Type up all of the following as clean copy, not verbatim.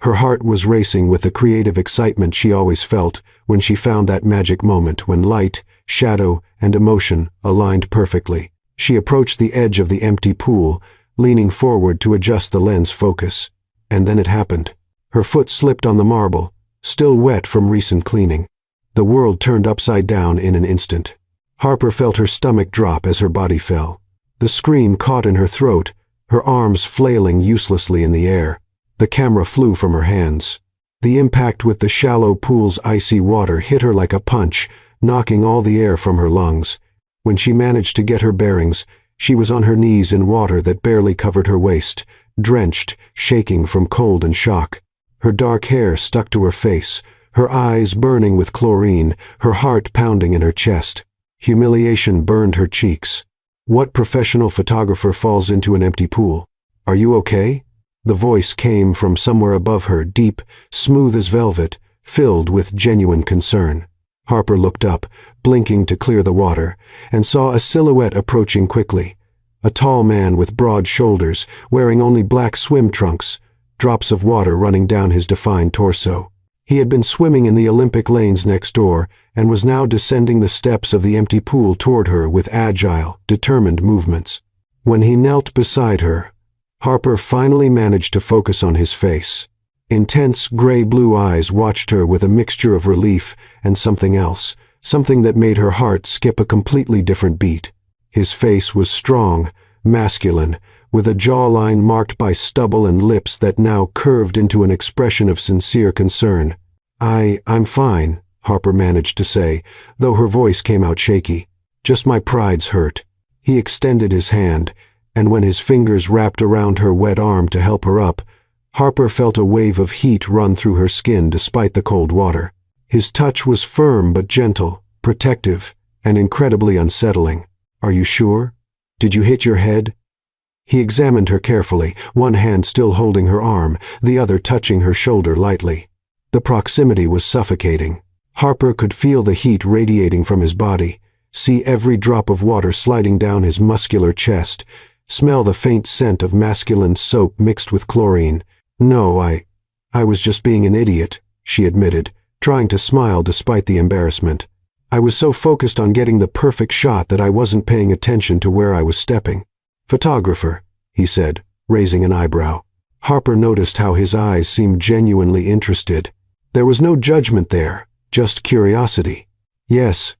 Her heart was racing with the creative excitement she always felt when she found that magic moment when light, shadow, and emotion aligned perfectly. She approached the edge of the empty pool, leaning forward to adjust the lens focus. And then it happened. Her foot slipped on the marble, still wet from recent cleaning. The world turned upside down in an instant. Harper felt her stomach drop as her body fell. The scream caught in her throat, her arms flailing uselessly in the air. The camera flew from her hands. The impact with the shallow pool's icy water hit her like a punch, knocking all the air from her lungs. When she managed to get her bearings, she was on her knees in water that barely covered her waist, drenched, shaking from cold and shock. Her dark hair stuck to her face, her eyes burning with chlorine, her heart pounding in her chest. Humiliation burned her cheeks. What professional photographer falls into an empty pool? Are you okay? The voice came from somewhere above her, deep, smooth as velvet, filled with genuine concern. Harper looked up, blinking to clear the water, and saw a silhouette approaching quickly. A tall man with broad shoulders, wearing only black swim trunks, drops of water running down his defined torso. He had been swimming in the Olympic lanes next door and was now descending the steps of the empty pool toward her with agile, determined movements. When he knelt beside her, Harper finally managed to focus on his face. Intense gray-blue eyes watched her with a mixture of relief and something else, something that made her heart skip a completely different beat. His face was strong, masculine, with a jawline marked by stubble and lips that now curved into an expression of sincere concern. I'm fine," Harper managed to say, though her voice came out shaky. "Just my pride's hurt." He extended his hand, and when his fingers wrapped around her wet arm to help her up, Harper felt a wave of heat run through her skin despite the cold water. His touch was firm but gentle, protective, and incredibly unsettling. "Are you sure? Did you hit your head?" He examined her carefully, one hand still holding her arm, the other touching her shoulder lightly. The proximity was suffocating. Harper could feel the heat radiating from his body, see every drop of water sliding down his muscular chest, smell the faint scent of masculine soap mixed with chlorine. "No, I was just being an idiot," she admitted, trying to smile despite the embarrassment. "I was so focused on getting the perfect shot that I wasn't paying attention to where I was stepping." "Photographer," he said, raising an eyebrow. Harper noticed how his eyes seemed genuinely interested. There was no judgment there, just curiosity. "Yes.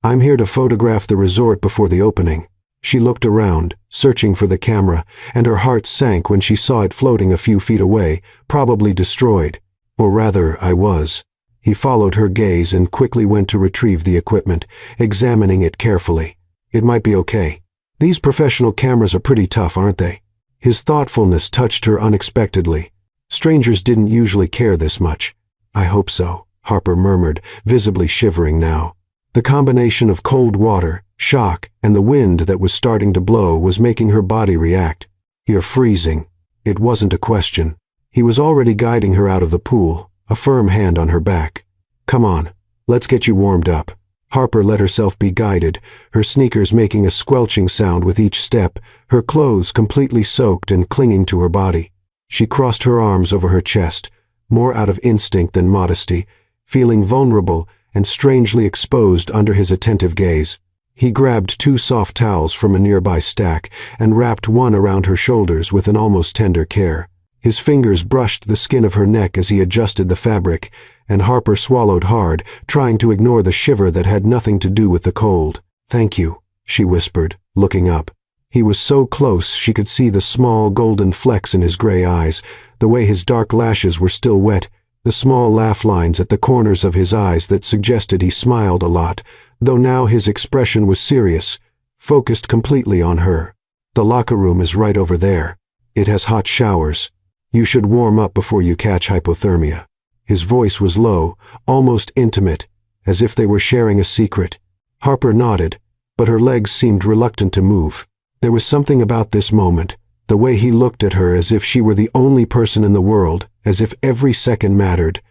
I'm here to photograph the resort before the opening." She looked around, searching for the camera, and her heart sank when she saw it floating a few feet away, probably destroyed. Or rather, I was. He followed her gaze and quickly went to retrieve the equipment, examining it carefully. "It might be okay. These professional cameras are pretty tough, aren't they?" His thoughtfulness touched her unexpectedly. Strangers didn't usually care this much. "I hope so," Harper murmured, visibly shivering now. The combination of cold water, shock, and the wind that was starting to blow was making her body react. "You're freezing." It wasn't a question. He was already guiding her out of the pool, a firm hand on her back. "Come on, let's get you warmed up." Harper let herself be guided, her sneakers making a squelching sound with each step, her clothes completely soaked and clinging to her body. She crossed her arms over her chest, more out of instinct than modesty, feeling vulnerable and strangely exposed under his attentive gaze. He grabbed 2 soft towels from a nearby stack and wrapped one around her shoulders with an almost tender care. His fingers brushed the skin of her neck as he adjusted the fabric, and Harper swallowed hard, trying to ignore the shiver that had nothing to do with the cold. "Thank you," she whispered, looking up. He was so close she could see the small golden flecks in his gray eyes, the way his dark lashes were still wet, the small laugh lines at the corners of his eyes that suggested he smiled a lot, though now his expression was serious, focused completely on her. "The locker room is right over there. It has hot showers. You should warm up before you catch hypothermia." His voice was low, almost intimate, as if they were sharing a secret. Harper nodded, but her legs seemed reluctant to move. There was something about this moment, the way he looked at her as if she were the only person in the world, as if every second mattered,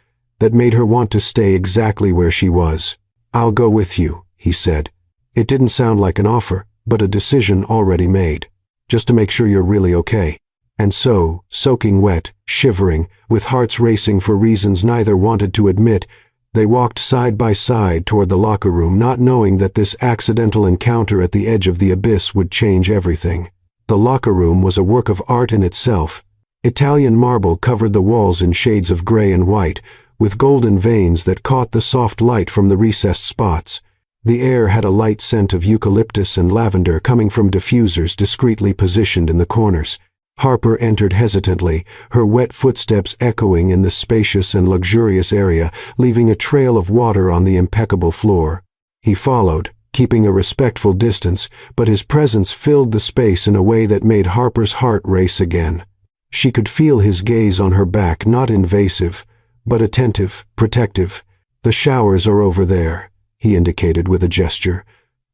that made her want to stay exactly where she was. "I'll go with you," he said. It didn't sound like an offer, but a decision already made. "Just to make sure you're really okay." And so, soaking wet, shivering, with hearts racing for reasons neither wanted to admit, they walked side by side toward the locker room, not knowing that this accidental encounter at the edge of the abyss would change everything. The locker room was a work of art in itself. Italian marble covered the walls in shades of gray and white, with golden veins that caught the soft light from the recessed spots. The air had a light scent of eucalyptus and lavender coming from diffusers discreetly positioned in the corners. Harper entered hesitantly, her wet footsteps echoing in the spacious and luxurious area, leaving a trail of water on the impeccable floor. He followed, keeping a respectful distance, but his presence filled the space in a way that made Harper's heart race again. She could feel his gaze on her back, not invasive, but attentive, protective. "The showers are over there," he indicated with a gesture,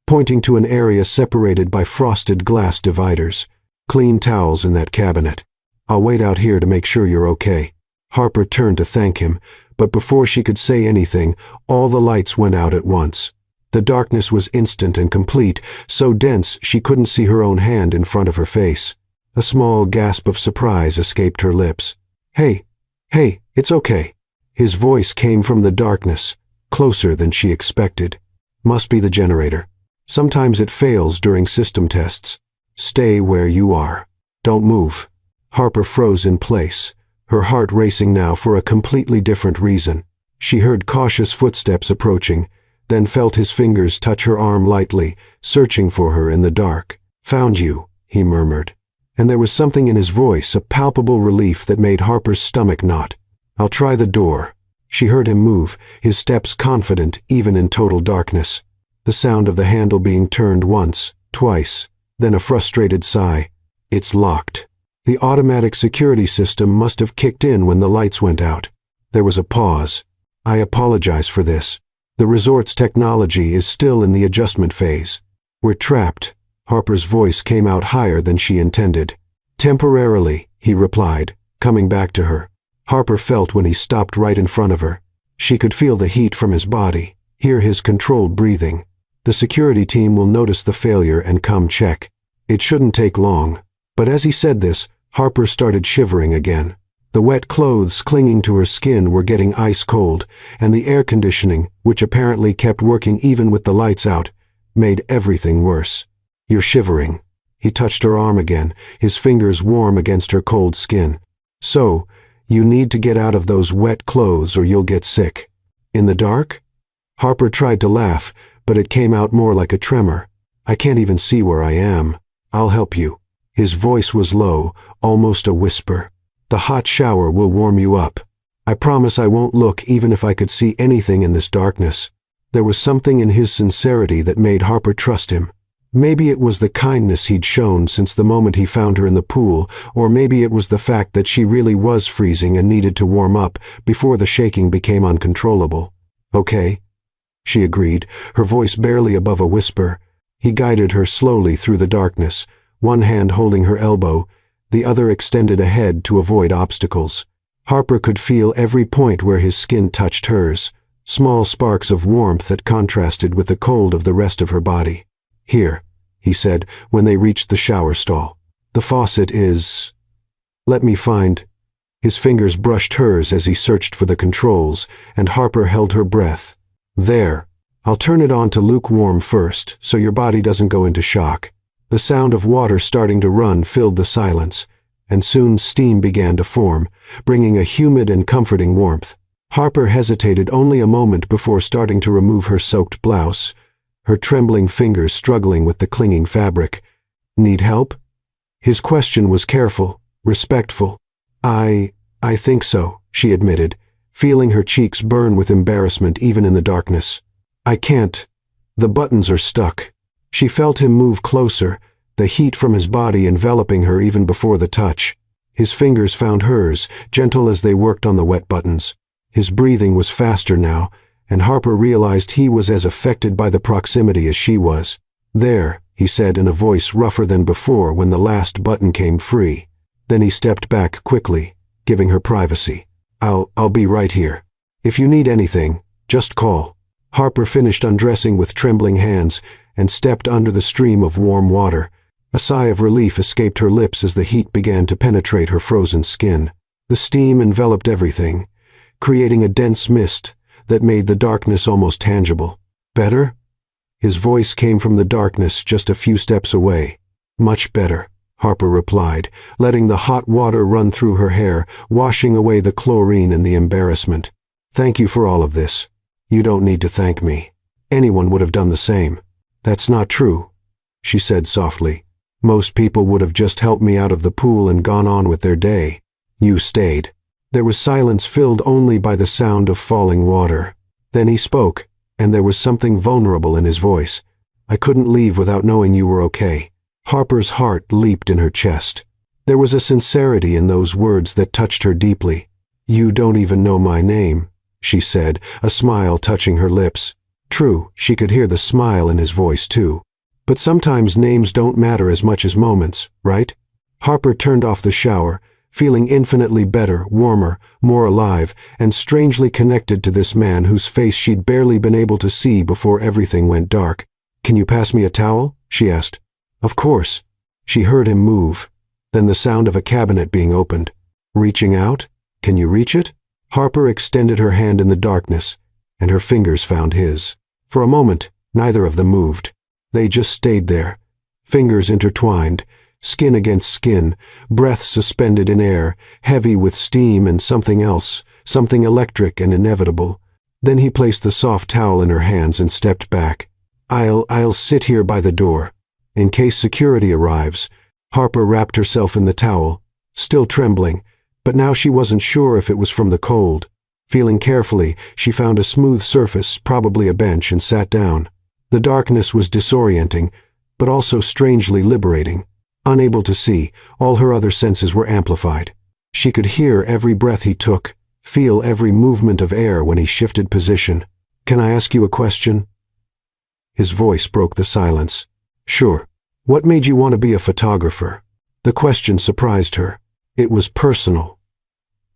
pointing to an area separated by frosted glass dividers. "Clean towels in that cabinet. I'll wait out here to make sure you're okay." Harper turned to thank him, but before she could say anything, all the lights went out at once. The darkness was instant and complete, so dense she couldn't see her own hand in front of her face. A small gasp of surprise escaped her lips. Hey, it's okay." His voice came from the darkness, closer than she expected. "Must be the generator. Sometimes it fails during system tests. Stay where you are. Don't move." Harper froze in place, her heart racing now for a completely different reason. She heard cautious footsteps approaching, then felt his fingers touch her arm lightly, searching for her in the dark. "Found you," he murmured. And there was something in his voice, a palpable relief that made Harper's stomach knot. "I'll try the door." She heard him move, his steps confident even in total darkness. The sound of the handle being turned once, twice, then a frustrated sigh. "It's locked." The automatic security system must have kicked in when the lights went out. There was a pause. "I apologize for this. The resort's technology is still in the adjustment phase. We're trapped." Harper's voice came out higher than she intended. "Temporarily," he replied, coming back to her. Harper felt when he stopped right in front of her. She could feel the heat from his body, hear his controlled breathing. "The security team will notice the failure and come check. It shouldn't take long." But as he said this, Harper started shivering again. The wet clothes clinging to her skin were getting ice cold, and the air conditioning, which apparently kept working even with the lights out, made everything worse. "You're shivering." He touched her arm again, his fingers warm against her cold skin. "So, you need to get out of those wet clothes or you'll get sick." "In the dark?" Harper tried to laugh, but it came out more like a tremor. "I can't even see where I am. I'll help you." His voice was low, almost a whisper. "The hot shower will warm you up. I promise I won't look even if I could see anything in this darkness." There was something in his sincerity that made Harper trust him. Maybe it was the kindness he'd shown since the moment he found her in the pool, or maybe it was the fact that she really was freezing and needed to warm up before the shaking became uncontrollable. "Okay," she agreed, her voice barely above a whisper. He guided her slowly through the darkness, one hand holding her elbow, the other extended ahead to avoid obstacles. Harper could feel every point where his skin touched hers, small sparks of warmth that contrasted with the cold of the rest of her body. "Here," he said when they reached the shower stall. "The faucet is... let me find..." His fingers brushed hers as he searched for the controls, and Harper held her breath. "There. I'll turn it on to lukewarm first, so your body doesn't go into shock." The sound of water starting to run filled the silence, and soon steam began to form, bringing a humid and comforting warmth. Harper hesitated only a moment before starting to remove her soaked blouse, her trembling fingers struggling with the clinging fabric. "Need help?" His question was careful, respectful. I think so," she admitted, feeling her cheeks burn with embarrassment even in the darkness. "I can't. The buttons are stuck." She felt him move closer, the heat from his body enveloping her even before the touch. His fingers found hers, gentle as they worked on the wet buttons. His breathing was faster now, and Harper realized he was as affected by the proximity as she was. "There," he said in a voice rougher than before when the last button came free. Then he stepped back quickly, giving her privacy. I'll be right here. If you need anything, just call." Harper finished undressing with trembling hands and stepped under the stream of warm water. A sigh of relief escaped her lips as the heat began to penetrate her frozen skin. The steam enveloped everything, creating a dense mist that made the darkness almost tangible. Better? His voice came from the darkness just a few steps away. Much better, Harper replied, letting the hot water run through her hair, washing away the chlorine and the embarrassment. Thank you for all of this. You don't need to thank me. Anyone would have done the same. That's not true, she said softly. Most people would have just helped me out of the pool and gone on with their day. You stayed. There was silence filled only by the sound of falling water. Then he spoke, and there was something vulnerable in his voice. I couldn't leave without knowing you were okay. Harper's heart leaped in her chest. There was a sincerity in those words that touched her deeply. You don't even know my name, she said, a smile touching her lips. True, she could hear the smile in his voice too. But sometimes names don't matter as much as moments, right? Harper turned off the shower, feeling infinitely better, warmer, more alive, and strangely connected to this man whose face she'd barely been able to see before everything went dark. Can you pass me a towel? She asked. Of course. She heard him move, then the sound of a cabinet being opened. Reaching out? Can you reach it? Harper extended her hand in the darkness, and her fingers found his. For a moment, neither of them moved. They just stayed there, fingers intertwined, skin against skin, breath suspended in air, heavy with steam and something else, something electric and inevitable. Then he placed the soft towel in her hands and stepped back. I'll sit here by the door. In case security arrives. Harper wrapped herself in the towel, still trembling, but now she wasn't sure if it was from the cold. Feeling carefully, she found a smooth surface, probably a bench, and sat down. The darkness was disorienting, but also strangely liberating. Unable to see, all her other senses were amplified. She could hear every breath he took, feel every movement of air when he shifted position. Can I ask you a question? His voice broke the silence. Sure. What made you want to be a photographer? The question surprised her. It was personal.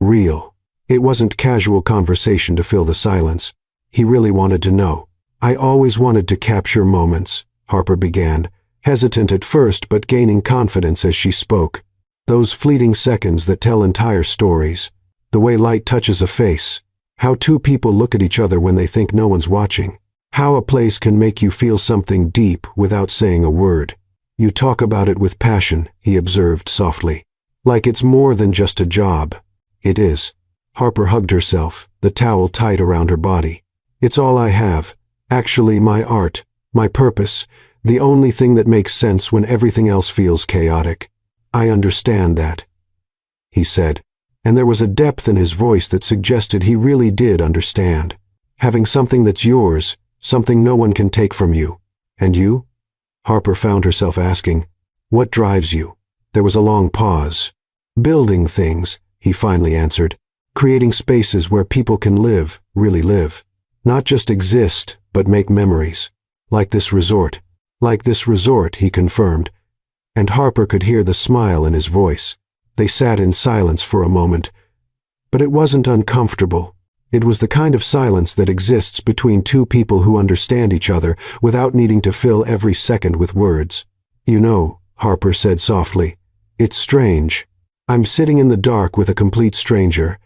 Real. It wasn't casual conversation to fill the silence. He really wanted to know. I always wanted to capture moments, Harper began, hesitant at first but gaining confidence as she spoke. Those fleeting seconds that tell entire stories. The way light touches a face. How two people look at each other when they think no one's watching. How a place can make you feel something deep without saying a word. You talk about it with passion, he observed softly. Like it's more than just a job. It is. Harper hugged herself, the towel tight around her body. It's all I have. Actually, my art, my purpose, the only thing that makes sense when everything else feels chaotic. I understand that, he said, and there was a depth in his voice that suggested he really did understand. Having something that's yours, something no one can take from you. And you? Harper found herself asking, what drives you? There was a long pause. Building things, he finally answered. Creating spaces where people can live, really live. Not just exist, but make memories. Like this resort. Like this resort, he confirmed. And Harper could hear the smile in his voice. They sat in silence for a moment. But it wasn't uncomfortable. It was the kind of silence that exists between two people who understand each other without needing to fill every second with words. You know, Harper said softly, it's strange. I'm sitting in the dark with a complete stranger,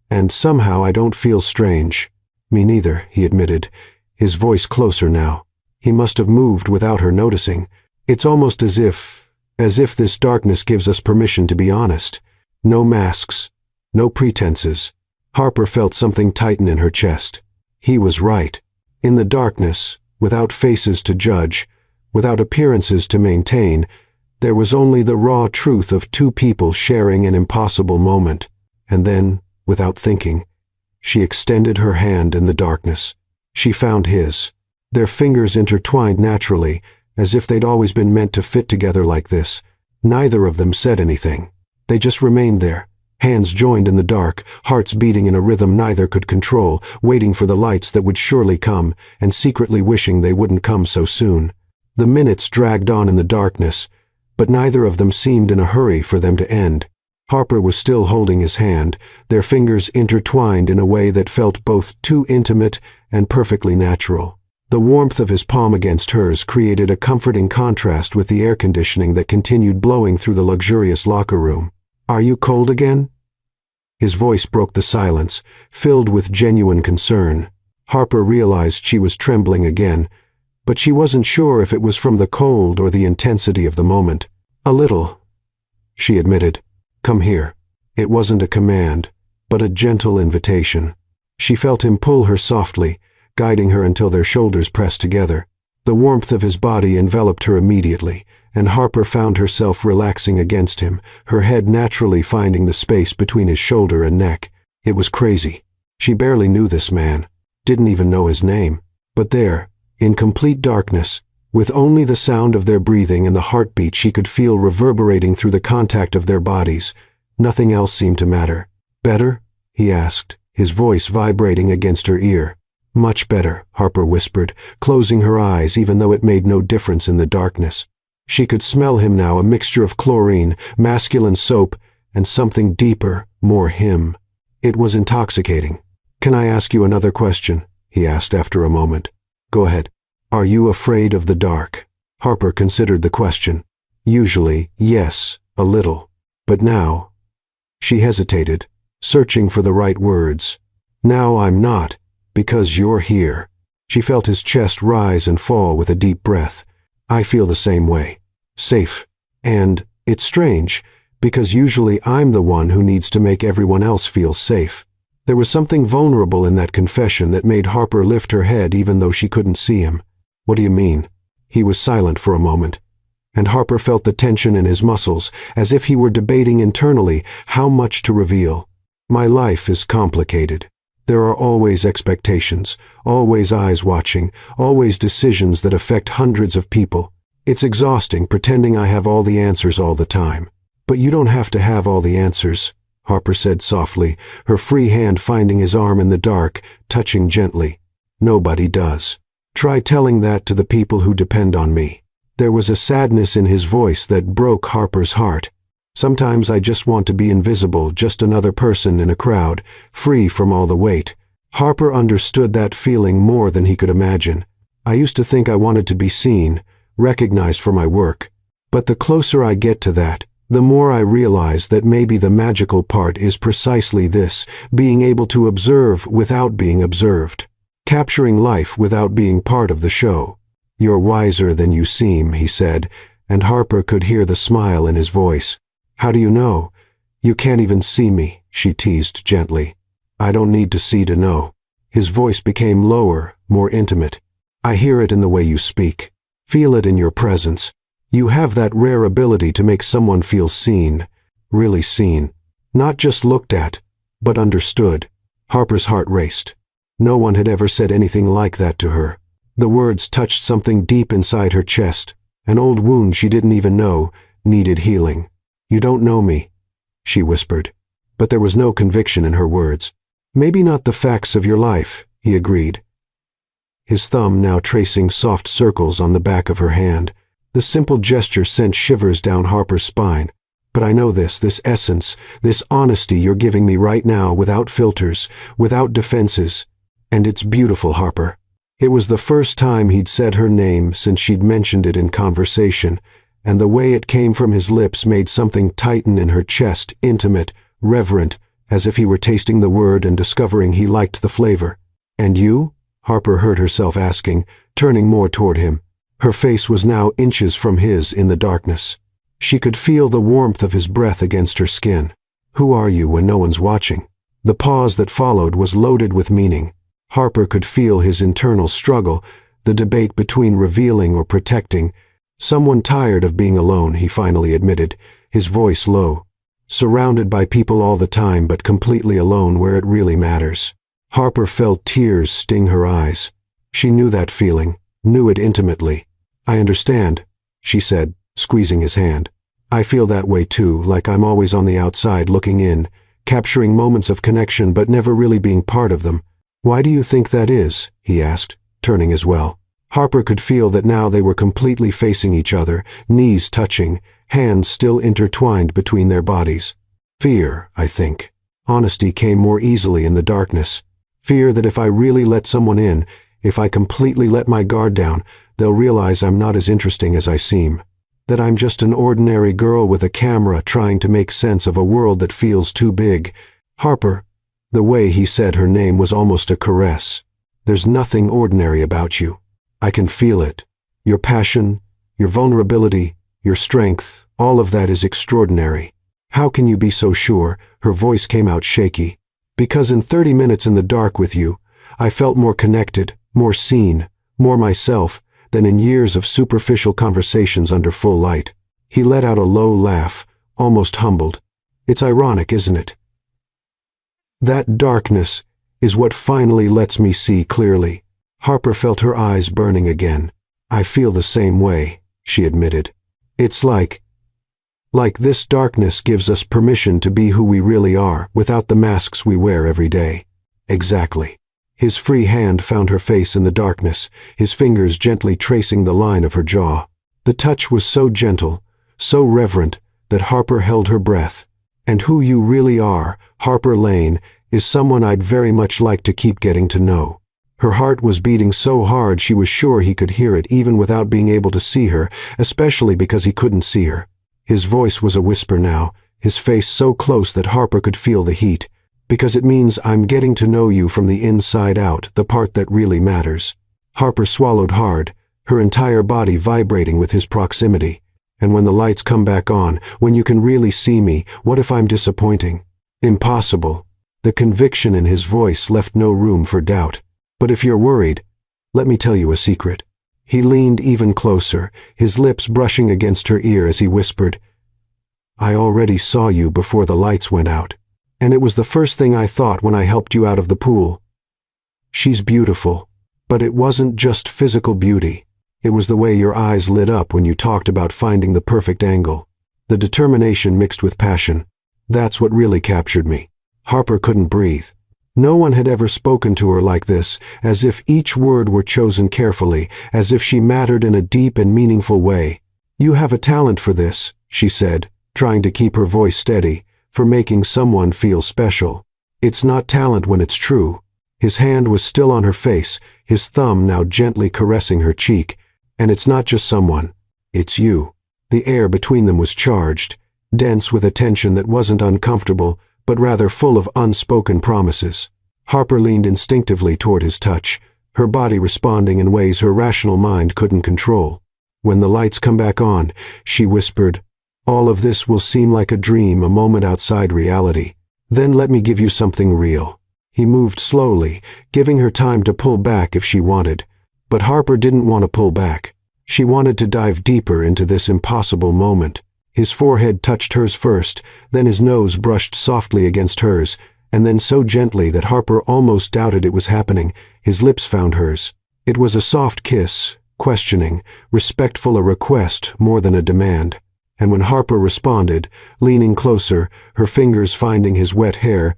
and somehow I don't feel strange. Me neither, he admitted, his voice closer now. He must have moved without her noticing. It's almost as if this darkness gives us permission to be honest. No masks, no pretenses. Harper felt something tighten in her chest. He was right. In the darkness, without faces to judge, without appearances to maintain, there was only the raw truth of two people sharing an impossible moment. And then, without thinking, she extended her hand in the darkness. She found his. Their fingers intertwined naturally, as if they'd always been meant to fit together like this. Neither of them said anything. They just remained there. Hands joined in the dark, hearts beating in a rhythm neither could control, waiting for the lights that would surely come, and secretly wishing they wouldn't come so soon. The minutes dragged on in the darkness, but neither of them seemed in a hurry for them to end. Harper was still holding his hand, their fingers intertwined in a way that felt both too intimate and perfectly natural. The warmth of his palm against hers created a comforting contrast with the air conditioning that continued blowing through the luxurious locker room. "Are you cold again?" His voice broke the silence, filled with genuine concern. Harper realized she was trembling again, but she wasn't sure if it was from the cold or the intensity of the moment. "A little," she admitted. "Come here." It wasn't a command, but a gentle invitation. She felt him pull her softly, guiding her until their shoulders pressed together. The warmth of his body enveloped her immediately, and Harper found herself relaxing against him, her head naturally finding the space between his shoulder and neck. It was crazy. She barely knew this man, didn't even know his name. But there, in complete darkness, with only the sound of their breathing and the heartbeat she could feel reverberating through the contact of their bodies, nothing else seemed to matter. "Better?" he asked, his voice vibrating against her ear. "Much better," Harper whispered, closing her eyes even though it made no difference in the darkness. She could smell him now, a mixture of chlorine, masculine soap, and something deeper, more him. It was intoxicating. "Can I ask you another question?" he asked after a moment. "Go ahead." "Are you afraid of the dark?" Harper considered the question. "Usually, yes, a little. But now—" She hesitated, searching for the right words. "Now I'm not, because you're here." She felt his chest rise and fall with a deep breath. "I feel the same way. Safe. And it's strange, because usually I'm the one who needs to make everyone else feel safe." There was something vulnerable in that confession that made Harper lift her head even though she couldn't see him. "What do you mean?" He was silent for a moment, and Harper felt the tension in his muscles, as if he were debating internally how much to reveal. "My life is complicated. There are always expectations, always eyes watching, always decisions that affect hundreds of people. It's exhausting pretending I have all the answers all the time. But you don't have to have all the answers," Harper said softly, her free hand finding his arm in the dark, touching gently. "Nobody does. Try telling that to the people who depend on me." There was a sadness in his voice that broke Harper's heart. "Sometimes I just want to be invisible, just another person in a crowd, free from all the weight." Harper understood that feeling more than he could imagine. "I used to think I wanted to be seen, recognized for my work. But the closer I get to that, the more I realize that maybe the magical part is precisely this, being able to observe without being observed. Capturing life without being part of the show." "You're wiser than you seem," he said, and Harper could hear the smile in his voice. "How do you know?" "You can't even see me," she teased gently. "I don't need to see to know." His voice became lower, more intimate. "I hear it in the way you speak. Feel it in your presence. You have that rare ability to make someone feel seen, really seen. Not just looked at, but understood." Harper's heart raced. No one had ever said anything like that to her. The words touched something deep inside her chest, an old wound she didn't even know needed healing. "You don't know me," she whispered, but there was no conviction in her words. "Maybe not the facts of your life," he agreed, his thumb now tracing soft circles on the back of her hand. The simple gesture sent shivers down Harper's spine. "But I know this essence, this honesty you're giving me right now, without filters, without defenses. And it's beautiful, Harper." It was the first time he'd said her name since she'd mentioned it in conversation, and the way it came from his lips made something tighten in her chest, intimate, reverent, as if he were tasting the word and discovering he liked the flavor. "And you?" Harper heard herself asking, turning more toward him. Her face was now inches from his in the darkness. She could feel the warmth of his breath against her skin. "Who are you when no one's watching?" The pause that followed was loaded with meaning. Harper could feel his internal struggle, the debate between revealing or protecting. "Someone tired of being alone," he finally admitted, his voice low. "Surrounded by people all the time, but completely alone where it really matters." Harper felt tears sting her eyes. She knew that feeling, knew it intimately. "I understand," she said, squeezing his hand. "I feel that way too, like I'm always on the outside looking in, capturing moments of connection but never really being part of them." "Why do you think that is?" he asked, turning as well. Harper could feel that now they were completely facing each other, knees touching, hands still intertwined between their bodies. "Fear, I think." Honesty came more easily in the darkness. "Fear that if I really let someone in, If I completely let my guard down, they'll realize I'm not as interesting as I seem. That I'm just an ordinary girl with a camera trying to make sense of a world that feels too big. Harper, the way he said her name was almost a caress. There's nothing ordinary about you. I can feel it. Your passion, your vulnerability, your strength, all of that is extraordinary. How can you be so sure? Her voice came out shaky. Because in 30 minutes in the dark with you, I felt more connected, more seen, more myself, than in years of superficial conversations under full light. He let out a low laugh, almost humbled. It's ironic, isn't it? That darkness is what finally lets me see clearly. Harper felt her eyes burning again. I feel the same way, she admitted. It's like this darkness gives us permission to be who we really are, without the masks we wear every day. Exactly. His free hand found her face in the darkness, his fingers gently tracing the line of her jaw. The touch was so gentle, so reverent, that Harper held her breath. And who you really are, Harper Lane, is someone I'd very much like to keep getting to know. Her heart was beating so hard she was sure he could hear it even without being able to see her, especially because he couldn't see her. His voice was a whisper now, his face so close that Harper could feel the heat. Because it means I'm getting to know you from the inside out, the part that really matters. Harper swallowed hard, her entire body vibrating with his proximity. And when the lights come back on, when you can really see me, what if I'm disappointing? Impossible. The conviction in his voice left no room for doubt. But if you're worried, let me tell you a secret. He leaned even closer, his lips brushing against her ear as he whispered, I already saw you before the lights went out. And it was the first thing I thought when I helped you out of the pool. She's beautiful, but it wasn't just physical beauty. It was the way your eyes lit up when you talked about finding the perfect angle. The determination mixed with passion. That's what really captured me. Harper couldn't breathe. No one had ever spoken to her like this, as if each word were chosen carefully, as if she mattered in a deep and meaningful way. You have a talent for this, she said, trying to keep her voice steady, for making someone feel special. It's not talent when it's true. His hand was still on her face, his thumb now gently caressing her cheek. And it's not just someone. It's you. The air between them was charged, dense with a tension that wasn't uncomfortable, but rather full of unspoken promises. Harper leaned instinctively toward his touch, her body responding in ways her rational mind couldn't control. When the lights come back on, she whispered, all of this will seem like a dream, a moment outside reality. Then let me give you something real. He moved slowly, giving her time to pull back if she wanted. But Harper didn't want to pull back. She wanted to dive deeper into this impossible moment. His forehead touched hers first, then his nose brushed softly against hers, and then so gently that Harper almost doubted it was happening, his lips found hers. It was a soft kiss, questioning, respectful, a request more than a demand. And when Harper responded, leaning closer, her fingers finding his wet hair,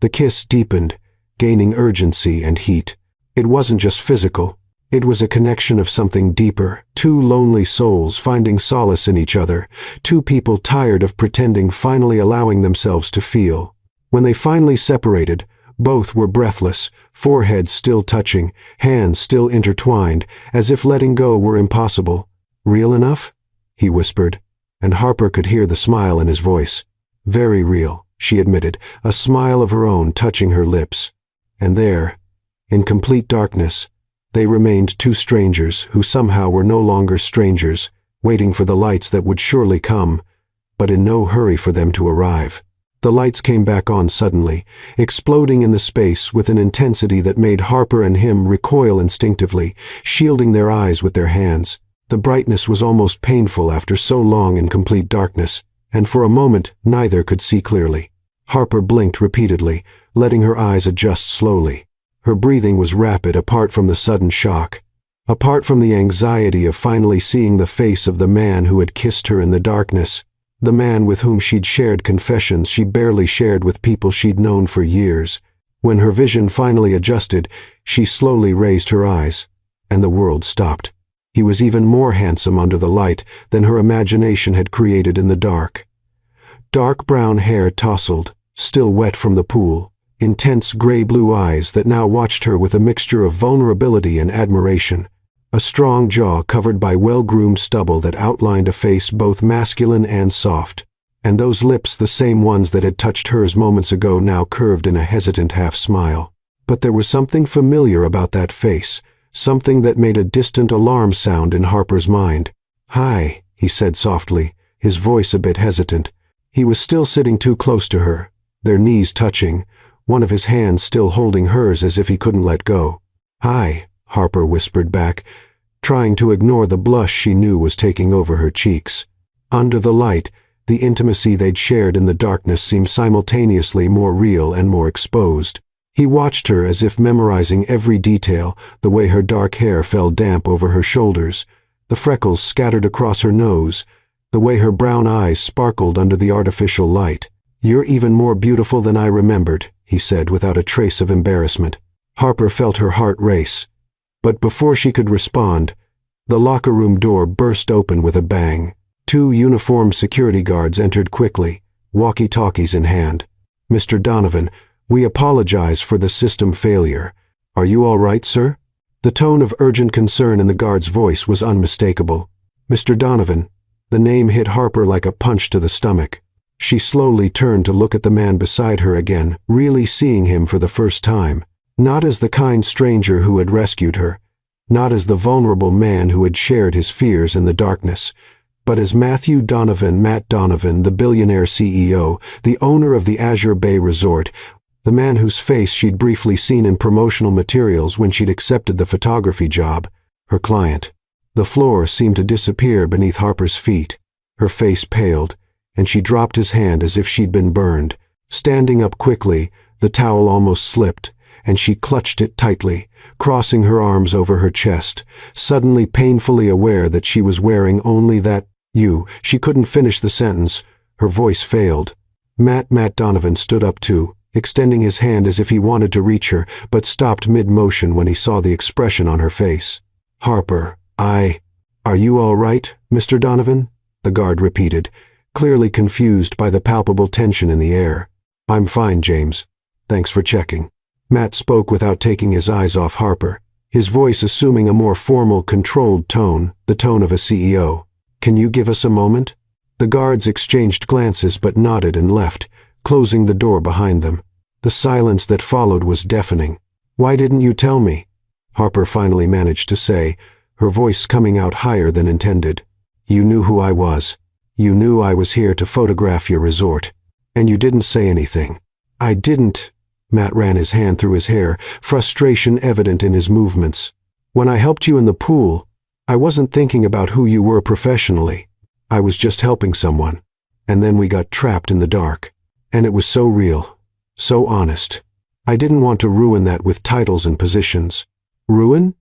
the kiss deepened, gaining urgency and heat. It wasn't just physical. It was a connection of something deeper, two lonely souls finding solace in each other, two people tired of pretending, finally allowing themselves to feel. When they finally separated, both were breathless, foreheads still touching, hands still intertwined, as if letting go were impossible. Real enough? He whispered, and Harper could hear the smile in his voice. Very real, she admitted, a smile of her own touching her lips. And there, in complete darkness, they remained two strangers who somehow were no longer strangers, waiting for the lights that would surely come, but in no hurry for them to arrive. The lights came back on suddenly, exploding in the space with an intensity that made Harper and him recoil instinctively, shielding their eyes with their hands. The brightness was almost painful after so long in complete darkness, and for a moment neither could see clearly. Harper blinked repeatedly, letting her eyes adjust slowly. Her breathing was rapid apart from the sudden shock, apart from the anxiety of finally seeing the face of the man who had kissed her in the darkness, the man with whom she'd shared confessions she barely shared with people she'd known for years. When her vision finally adjusted, she slowly raised her eyes, and the world stopped. He was even more handsome under the light than her imagination had created in the dark. Dark brown hair tousled, still wet from the pool, intense gray-blue eyes that now watched her with a mixture of vulnerability and admiration, a strong jaw covered by well-groomed stubble that outlined a face both masculine and soft, and those lips, the same ones that had touched hers moments ago, now curved in a hesitant half-smile. But there was something familiar about that face, something that made a distant alarm sound in Harper's mind. "Hi," he said softly, his voice a bit hesitant. He was still sitting too close to her, their knees touching, one of his hands still holding hers as if he couldn't let go. "Hi," Harper whispered back, trying to ignore the blush she knew was taking over her cheeks. Under the light, the intimacy they'd shared in the darkness seemed simultaneously more real and more exposed. He watched her as if memorizing every detail, the way her dark hair fell damp over her shoulders, the freckles scattered across her nose, the way her brown eyes sparkled under the artificial light. "You're even more beautiful than I remembered," he said without a trace of embarrassment. Harper felt her heart race. But before she could respond, the locker room door burst open with a bang. 2 uniformed security guards entered quickly, walkie-talkies in hand. "Mr. Donovan, we apologize for the system failure. Are you all right, sir?" The tone of urgent concern in the guard's voice was unmistakable. "Mr. Donovan," the name hit Harper like a punch to the stomach. She slowly turned to look at the man beside her again, really seeing him for the first time. Not as the kind stranger who had rescued her, not as the vulnerable man who had shared his fears in the darkness, but as Matthew Donovan, Matt Donovan, the billionaire CEO, the owner of the Azure Bay Resort, the man whose face she'd briefly seen in promotional materials when she'd accepted the photography job, her client. The floor seemed to disappear beneath Harper's feet. Her face paled, and she dropped his hand as if she'd been burned. Standing up quickly, the towel almost slipped, and she clutched it tightly, crossing her arms over her chest, suddenly painfully aware that she was wearing only that She couldn't finish the sentence. Her voice failed. Matt Donovan stood up too, extending his hand as if he wanted to reach her, but stopped mid-motion when he saw the expression on her face. "Harper, Are you all right, Mr. Donovan?" the guard repeated, clearly confused by the palpable tension in the air. "I'm fine, James. Thanks for checking." Matt spoke without taking his eyes off Harper, his voice assuming a more formal, controlled tone, the tone of a CEO. "Can you give us a moment?" The guards exchanged glances but nodded and left, closing the door behind them. The silence that followed was deafening. "Why didn't you tell me?" Harper finally managed to say, her voice coming out higher than intended. "You knew who I was. You knew I was here to photograph your resort. And you didn't say anything." "I didn't." Matt ran his hand through his hair, frustration evident in his movements. "When I helped you in the pool, I wasn't thinking about who you were professionally. I was just helping someone. And then we got trapped in the dark. And it was so real, so honest. I didn't want to ruin that with titles and positions." "Ruin?"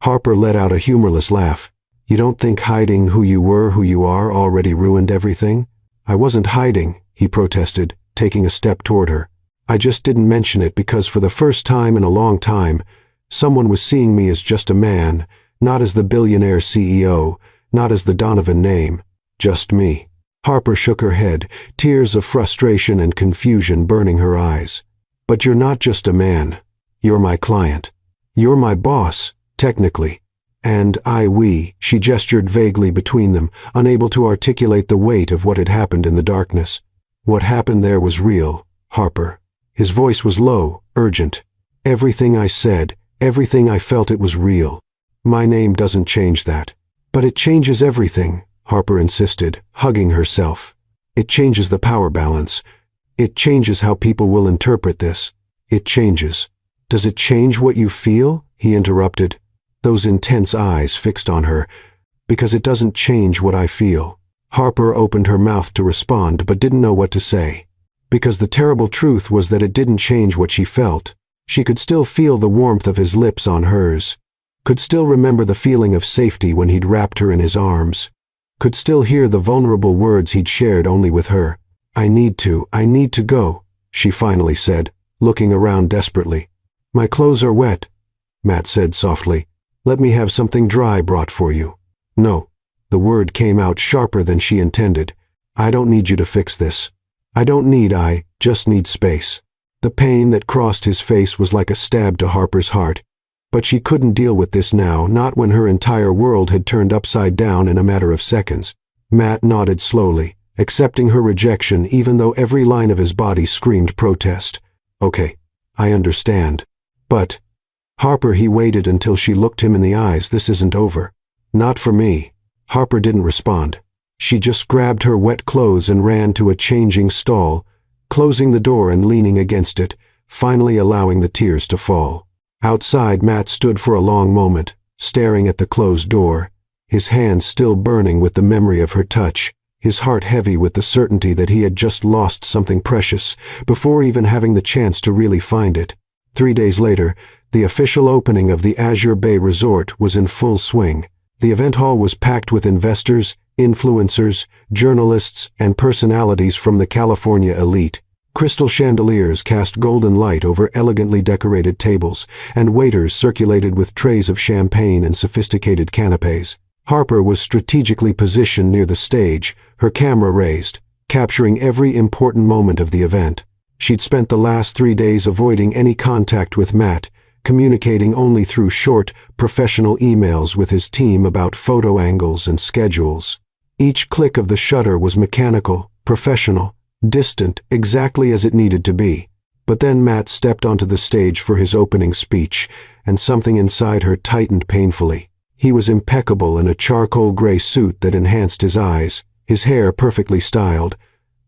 Harper let out a humorless laugh. "You don't think hiding who you were, who you are, already ruined everything?" "I wasn't hiding," he protested, taking a step toward her. "I just didn't mention it because for the first time in a long time, someone was seeing me as just a man, not as the billionaire CEO, not as the Donovan name, just me." Harper shook her head, tears of frustration and confusion burning her eyes. "But you're not just a man. You're my client. You're my boss, technically. And she gestured vaguely between them, unable to articulate the weight of what had happened in the darkness. "What happened there was real, Harper." His voice was low, urgent. "Everything I said, everything I felt, it was real. My name doesn't change that." "But it changes everything," Harper insisted, hugging herself. "It changes the power balance. It changes how people will interpret this. It changes." "Does it change what you feel?" he interrupted, those intense eyes fixed on her. "Because it doesn't change what I feel." Harper opened her mouth to respond but didn't know what to say. Because the terrible truth was that it didn't change what she felt. She could still feel the warmth of his lips on hers, could still remember the feeling of safety when he'd wrapped her in his arms, could still hear the vulnerable words he'd shared only with her. I need to go," she finally said, looking around desperately. "My clothes are wet," Matt said softly. "Let me have something dry brought for you." "No." The word came out sharper than she intended. "I don't need you to fix this. I just need space." The pain that crossed his face was like a stab to Harper's heart. But she couldn't deal with this now, not when her entire world had turned upside down in a matter of seconds. Matt nodded slowly, accepting her rejection even though every line of his body screamed protest. "Okay, I understand. But, Harper," he waited until she looked him in the eyes, "this isn't over." "Not for me." Harper didn't respond. She just grabbed her wet clothes and ran to a changing stall, closing the door and leaning against it, finally allowing the tears to fall. Outside, Matt stood for a long moment, staring at the closed door, his hands still burning with the memory of her touch, his heart heavy with the certainty that he had just lost something precious, before even having the chance to really find it. 3 days later, the official opening of the Azure Bay Resort was in full swing. The event hall was packed with investors, influencers, journalists, and personalities from the California elite. Crystal chandeliers cast golden light over elegantly decorated tables, and waiters circulated with trays of champagne and sophisticated canapes. Harper was strategically positioned near the stage, her camera raised, capturing every important moment of the event. She'd spent the last 3 days avoiding any contact with Matt, communicating only through short, professional emails with his team about photo angles and schedules. Each click of the shutter was mechanical, professional, distant, exactly as it needed to be. But then Matt stepped onto the stage for his opening speech, and something inside her tightened painfully. He was impeccable in a charcoal gray suit that enhanced his eyes, his hair perfectly styled,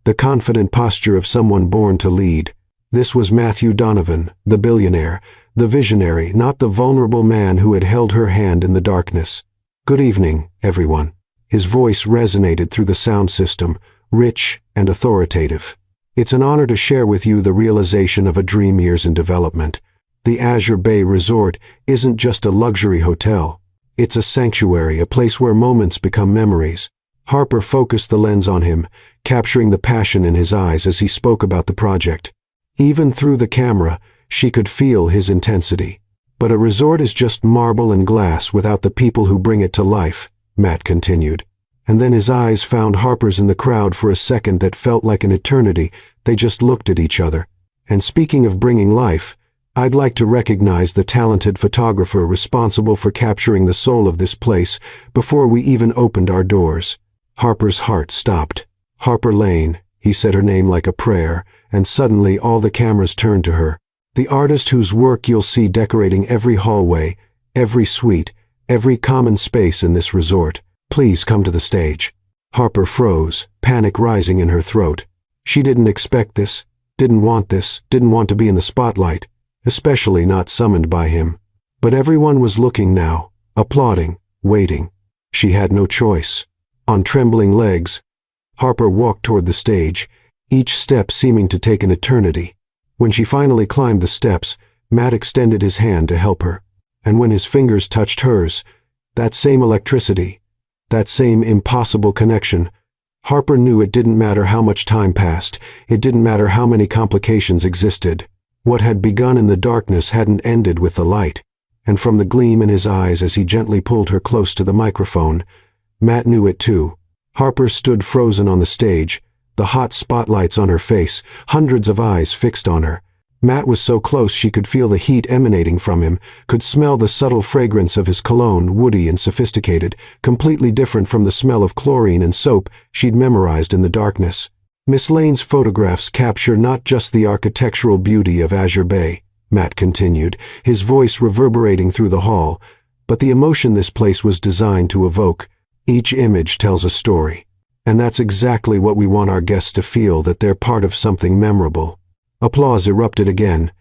the confident posture of someone born to lead. This was Matthew Donovan, the billionaire, the visionary, not the vulnerable man who had held her hand in the darkness. "Good evening, everyone." His voice resonated through the sound system, rich and authoritative. "It's an honor to share with you the realization of a dream years in development. The Azure Bay Resort isn't just a luxury hotel. It's a sanctuary, a place where moments become memories." Harper focused the lens on him, capturing the passion in his eyes as he spoke about the project. Even through the camera, she could feel his intensity. "But a resort is just marble and glass without the people who bring it to life," Matt continued. And then his eyes found Harper's in the crowd for a second that felt like an eternity. They just looked at each other. "And speaking of bringing life, I'd like to recognize the talented photographer responsible for capturing the soul of this place before we even opened our doors." Harper's heart stopped. "Harper Lane," he said her name like a prayer, and suddenly all the cameras turned to her. "The artist whose work you'll see decorating every hallway, every suite, every common space in this resort. Please come to the stage." Harper froze, panic rising in her throat. She didn't expect this, didn't want to be in the spotlight, especially not summoned by him. But everyone was looking now, applauding, waiting. She had no choice. On trembling legs, Harper walked toward the stage, each step seeming to take an eternity. When she finally climbed the steps, Matt extended his hand to help her. And when his fingers touched hers, that same electricity, that same impossible connection, Harper knew it didn't matter how much time passed, it didn't matter how many complications existed. What had begun in the darkness hadn't ended with the light. And from the gleam in his eyes as he gently pulled her close to the microphone, Matt knew it too. Harper stood frozen on the stage, the hot spotlights on her face, hundreds of eyes fixed on her. Matt was so close she could feel the heat emanating from him, could smell the subtle fragrance of his cologne, woody and sophisticated, completely different from the smell of chlorine and soap she'd memorized in the darkness. "Miss Lane's photographs capture not just the architectural beauty of Azure Bay," Matt continued, his voice reverberating through the hall, "but the emotion this place was designed to evoke. Each image tells a story. And that's exactly what we want our guests to feel, that they're part of something memorable." Applause erupted again,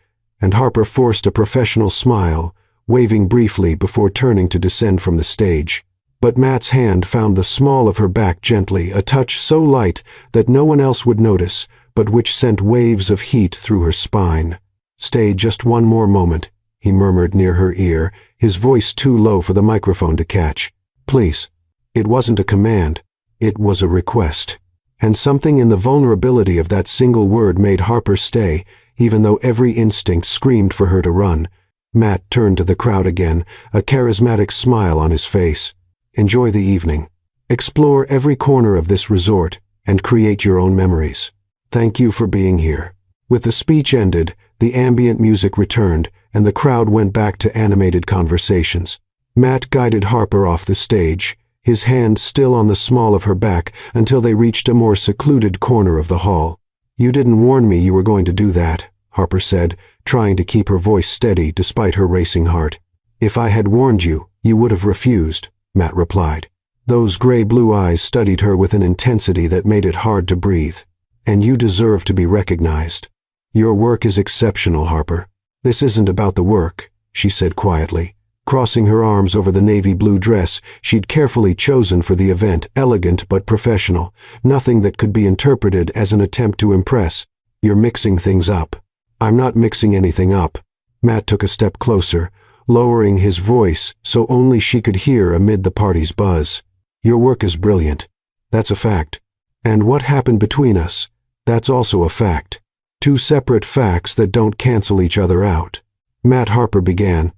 and Harper forced a professional smile, waving briefly before turning to descend from the stage. But Matt's hand found the small of her back gently, a touch so light that no one else would notice, but which sent waves of heat through her spine. "Stay just one more moment," he murmured near her ear, his voice too low for the microphone to catch. "Please." It wasn't a command, it was a request. And something in the vulnerability of that single word made Harper stay, even though every instinct screamed for her to run. Matt turned to the crowd again, a charismatic smile on his face. "Enjoy the evening. Explore every corner of this resort and create your own memories. Thank you for being here. With the speech ended, the ambient music returned, and the crowd went back to animated conversations. Matt guided Harper off the stage, his hand still on the small of her back until they reached a more secluded corner of the hall. "You didn't warn me you were going to do that," Harper said, trying to keep her voice steady despite her racing heart. "If I had warned you, you would have refused," Matt replied. Those gray-blue eyes studied her with an intensity that made it hard to breathe. "And you deserve to be recognized. Your work is exceptional, Harper." "This isn't about the work," she said quietly, crossing her arms over the navy blue dress she'd carefully chosen for the event, elegant but professional, nothing that could be interpreted as an attempt to impress. "You're mixing things up." "I'm not mixing anything up." Matt took a step closer, lowering his voice so only she could hear amid the party's buzz. "Your work is brilliant. That's a fact. And what happened between us, that's also a fact. Two separate facts that don't cancel each other out." Matt Harper began,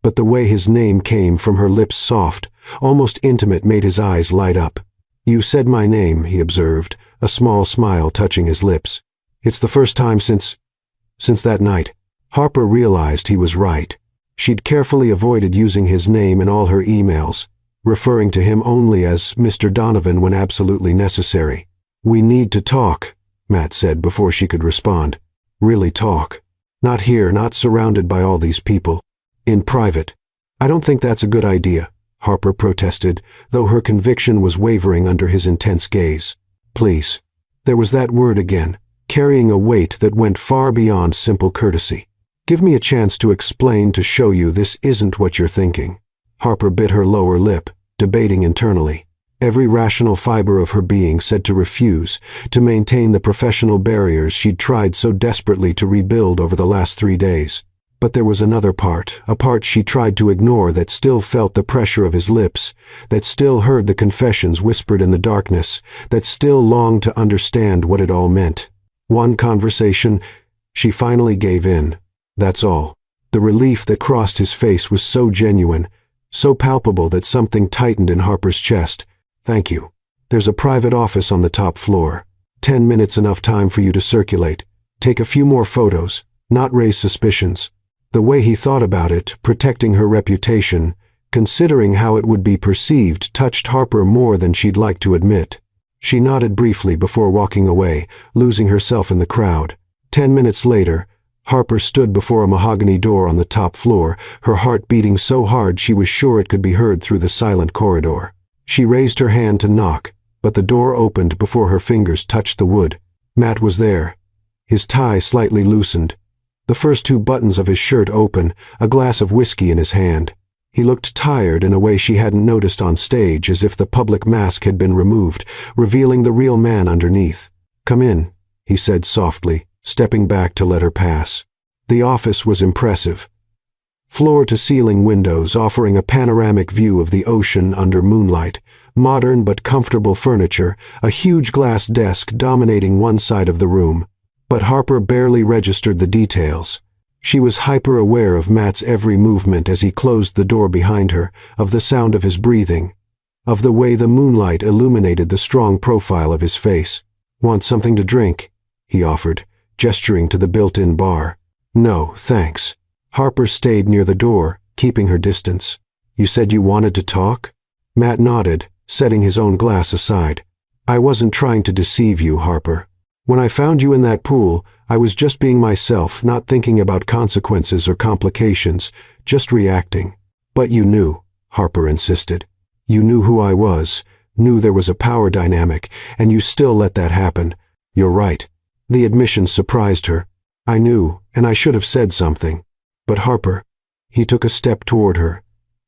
but the way his name came from her lips soft, almost intimate, made his eyes light up. "You said my name," he observed, a small smile touching his lips. "It's the first time since that night." Harper realized he was right. She'd carefully avoided using his name in all her emails, referring to him only as Mr. Donovan when absolutely necessary. "We need to talk," Matt said before she could respond. "Really talk. Not here, not surrounded by all these people. In private." "I don't think that's a good idea," Harper protested, though her conviction was wavering under his intense gaze. "Please." There was that word again, carrying a weight that went far beyond simple courtesy. "Give me a chance to explain, to show you this isn't what you're thinking." Harper bit her lower lip, debating internally. Every rational fiber of her being said to refuse, to maintain the professional barriers she'd tried so desperately to rebuild over the last 3 days. But there was another part, a part she tried to ignore, that still felt the pressure of his lips, that still heard the confessions whispered in the darkness, that still longed to understand what it all meant. One conversation, she finally gave in. That's all. The relief that crossed his face was so genuine, so palpable that something tightened in Harper's chest. "Thank you. There's a private office on the top floor. 10 minutes enough time for you to circulate. Take a few more photos, not raise suspicions." The way he thought about it, protecting her reputation, considering how it would be perceived, touched Harper more than she'd like to admit. She nodded briefly before walking away, losing herself in the crowd. 10 minutes later, Harper stood before a mahogany door on the top floor, her heart beating so hard she was sure it could be heard through the silent corridor. She raised her hand to knock, but the door opened before her fingers touched the wood. Matt was there, his tie slightly loosened, the first 2 buttons of his shirt open, a glass of whiskey in his hand. He looked tired in a way she hadn't noticed on stage, as if the public mask had been removed, revealing the real man underneath. "Come in," he said softly, stepping back to let her pass. The office was impressive. Floor-to-ceiling windows offering a panoramic view of the ocean under moonlight, modern but comfortable furniture, a huge glass desk dominating one side of the room. But Harper barely registered the details. She was hyper-aware of Matt's every movement as he closed the door behind her, of the sound of his breathing, of the way the moonlight illuminated the strong profile of his face. "Want something to drink?" he offered, gesturing to the built-in bar. "No, thanks." Harper stayed near the door, keeping her distance. "You said you wanted to talk?" Matt nodded, setting his own glass aside. "I wasn't trying to deceive you, Harper. When I found you in that pool, I was just being myself, not thinking about consequences or complications, just reacting." "But you knew," Harper insisted. "You knew who I was, knew there was a power dynamic, and you still let that happen." "You're right." The admission surprised her. "I knew, and I should have said something. But Harper," he took a step toward her,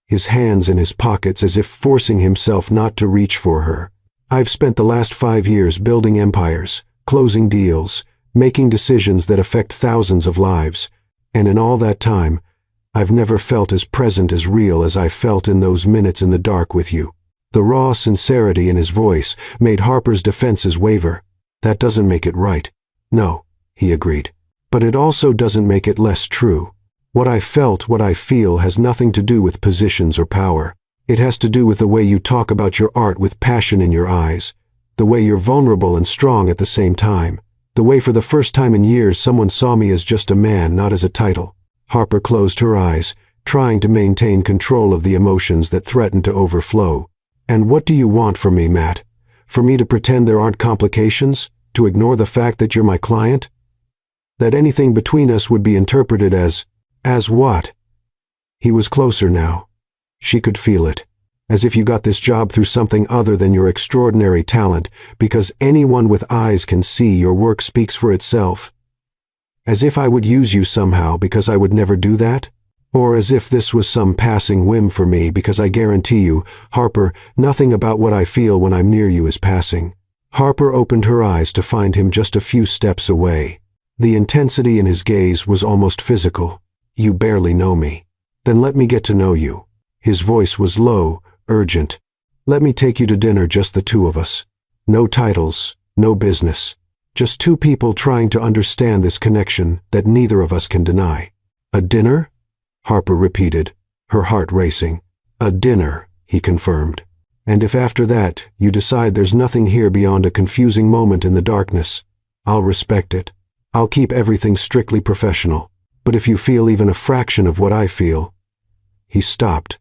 his hands in his pockets as if forcing himself not to reach for her. "I've spent the last 5 years building empires, closing deals, making decisions that affect thousands of lives, and in all that time, I've never felt as present, as real as I felt in those minutes in the dark with you." The raw sincerity in his voice made Harper's defenses waver. "That doesn't make it right." "No," he agreed. "But it also doesn't make it less true. What I felt, what I feel, has nothing to do with positions or power. It has to do with the way you talk about your art with passion in your eyes, the way you're vulnerable and strong at the same time, The way for the first time in years someone saw me as just a man, not as a title. Harper closed her eyes, trying to maintain control of the emotions that threatened to overflow. And what do you want from me, Matt? For me to pretend there aren't complications? To ignore the fact that you're my client? That anything between us would be interpreted as what? He was closer now. She could feel it. As if you got this job through something other than your extraordinary talent, because anyone with eyes can see your work speaks for itself. As if I would use you somehow because I would never do that? Or as if this was some passing whim for me, because I guarantee you, Harper, nothing about what I feel when I'm near you is passing. Harper opened her eyes to find him just a few steps away. The intensity in his gaze was almost physical. You barely know me. Then let me get to know you. His voice was low, urgent. Let me take you to dinner, just the two of us. No titles, no business. Just two people trying to understand this connection that neither of us can deny. A dinner? Harper repeated, her heart racing. A dinner, he confirmed. And if after that you decide there's nothing here beyond a confusing moment in the darkness, I'll respect it. I'll keep everything strictly professional. But if you feel even a fraction of what I feel... He stopped,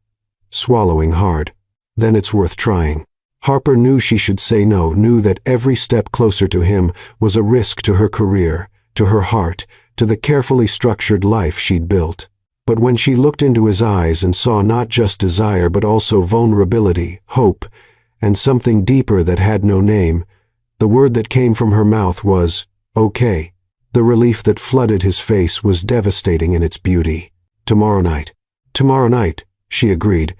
swallowing hard. Then it's worth trying. Harper knew she should say no, knew that every step closer to him was a risk to her career, to her heart, to the carefully structured life she'd built. But when she looked into his eyes and saw not just desire but also vulnerability, hope, and something deeper that had no name, the word that came from her mouth was, okay. The relief that flooded his face was devastating in its beauty. Tomorrow night, she agreed,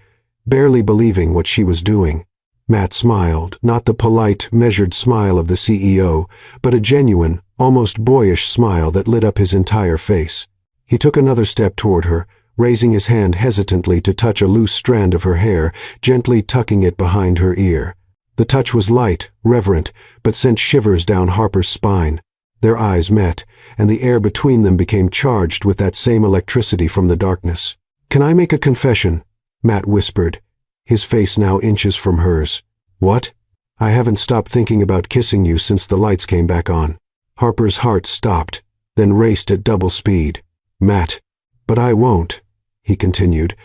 barely believing what she was doing. Matt smiled, not the polite, measured smile of the CEO, but a genuine, almost boyish smile that lit up his entire face. He took another step toward her, raising his hand hesitantly to touch a loose strand of her hair, gently tucking it behind her ear. The touch was light, reverent, but sent shivers down Harper's spine. Their eyes met, and the air between them became charged with that same electricity from the darkness. "Can I make a confession?" Matt whispered, his face now inches from hers. "What?" "I haven't stopped thinking about kissing you since the lights came back on." Harper's heart stopped, then raced at double speed. "Matt." "But I won't," he continued,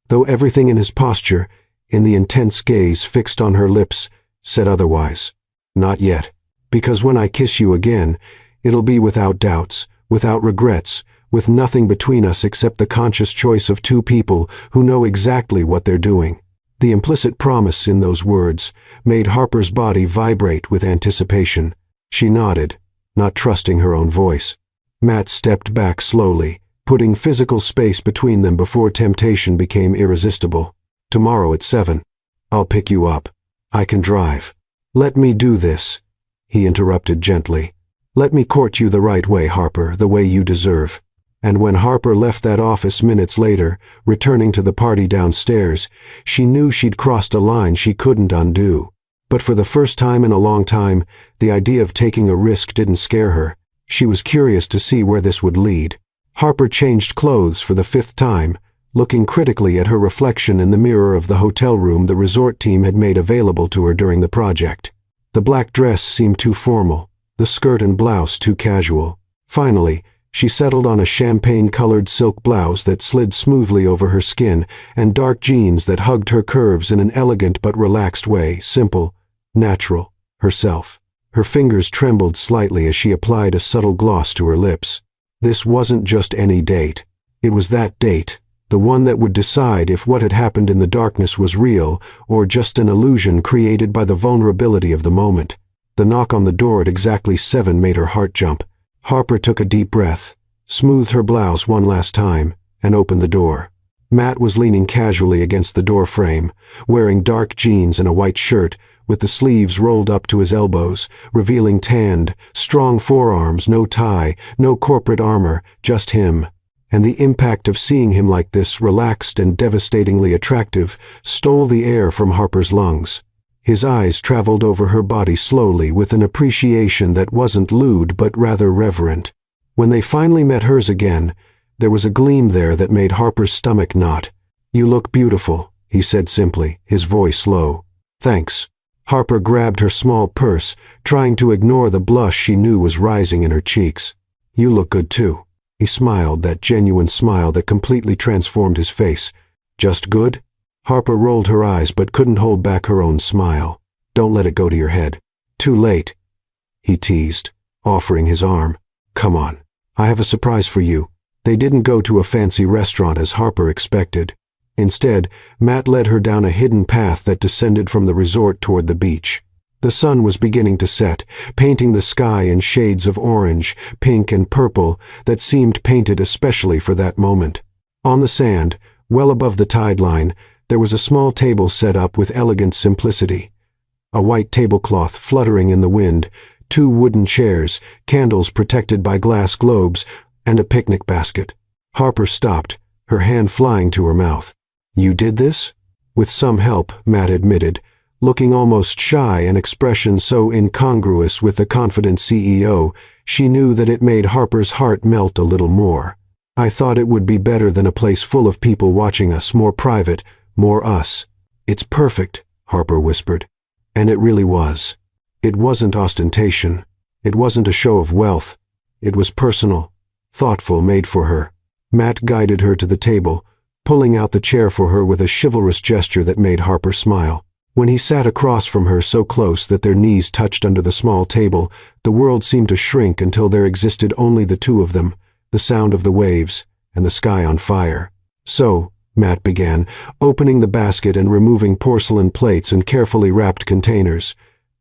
though everything in his posture, in the intense gaze fixed on her lips, said otherwise. "Not yet. Because when I kiss you again, it'll be without doubts, without regrets, with nothing between us except the conscious choice of two people who know exactly what they're doing." The implicit promise in those words made Harper's body vibrate with anticipation. She nodded, not trusting her own voice. Matt stepped back slowly, putting physical space between them before temptation became irresistible. "Tomorrow at 7. I'll pick you up. I can drive." "Let me do this," he interrupted gently. "Let me court you the right way, Harper, the way you deserve." And when Harper left that office minutes later, returning to the party downstairs, she knew she'd crossed a line she couldn't undo. But for the first time in a long time, the idea of taking a risk didn't scare her. She was curious to see where this would lead. Harper changed clothes for the 5th time, looking critically at her reflection in the mirror of the hotel room the resort team had made available to her during the project. The black dress seemed too formal, the skirt and blouse too casual. Finally, she settled on a champagne-colored silk blouse that slid smoothly over her skin and dark jeans that hugged her curves in an elegant but relaxed way, simple, natural, herself. Her fingers trembled slightly as she applied a subtle gloss to her lips. This wasn't just any date. It was that date, the one that would decide if what had happened in the darkness was real or just an illusion created by the vulnerability of the moment. The knock on the door at exactly 7 made her heart jump. Harper took a deep breath, smoothed her blouse one last time, and opened the door. Matt was leaning casually against the door frame, wearing dark jeans and a white shirt, with the sleeves rolled up to his elbows, revealing tanned, strong forearms, no tie, no corporate armor, just him. And the impact of seeing him like this, relaxed and devastatingly attractive, stole the air from Harper's lungs. His eyes traveled over her body slowly with an appreciation that wasn't lewd but rather reverent. When they finally met hers again, there was a gleam there that made Harper's stomach knot. "You look beautiful," he said simply, his voice low. "Thanks." Harper grabbed her small purse, trying to ignore the blush she knew was rising in her cheeks. "You look good too." He smiled, that genuine smile that completely transformed his face. "Just good?" Harper rolled her eyes but couldn't hold back her own smile. "Don't let it go to your head." "Too late," he teased, offering his arm. "Come on. I have a surprise for you." They didn't go to a fancy restaurant as Harper expected. Instead, Matt led her down a hidden path that descended from the resort toward the beach. The sun was beginning to set, painting the sky in shades of orange, pink, and purple that seemed painted especially for that moment. On the sand, well above the tide line, there was a small table set up with elegant simplicity. A white tablecloth fluttering in the wind, 2 wooden chairs, candles protected by glass globes, and a picnic basket. Harper stopped, her hand flying to her mouth. "You did this?" "With some help," Matt admitted, looking almost shy, an expression so incongruous with the confident CEO, she knew that it made Harper's heart melt a little more. "I thought it would be better than a place full of people watching us, more private, more us." "It's perfect," Harper whispered. And it really was. It wasn't ostentation. It wasn't a show of wealth. It was personal, thoughtful, made for her. Matt guided her to the table, pulling out the chair for her with a chivalrous gesture that made Harper smile. When he sat across from her so close that their knees touched under the small table, the world seemed to shrink until there existed only the two of them, the sound of the waves, and the sky on fire. "So," Matt began, opening the basket and removing porcelain plates and carefully wrapped containers,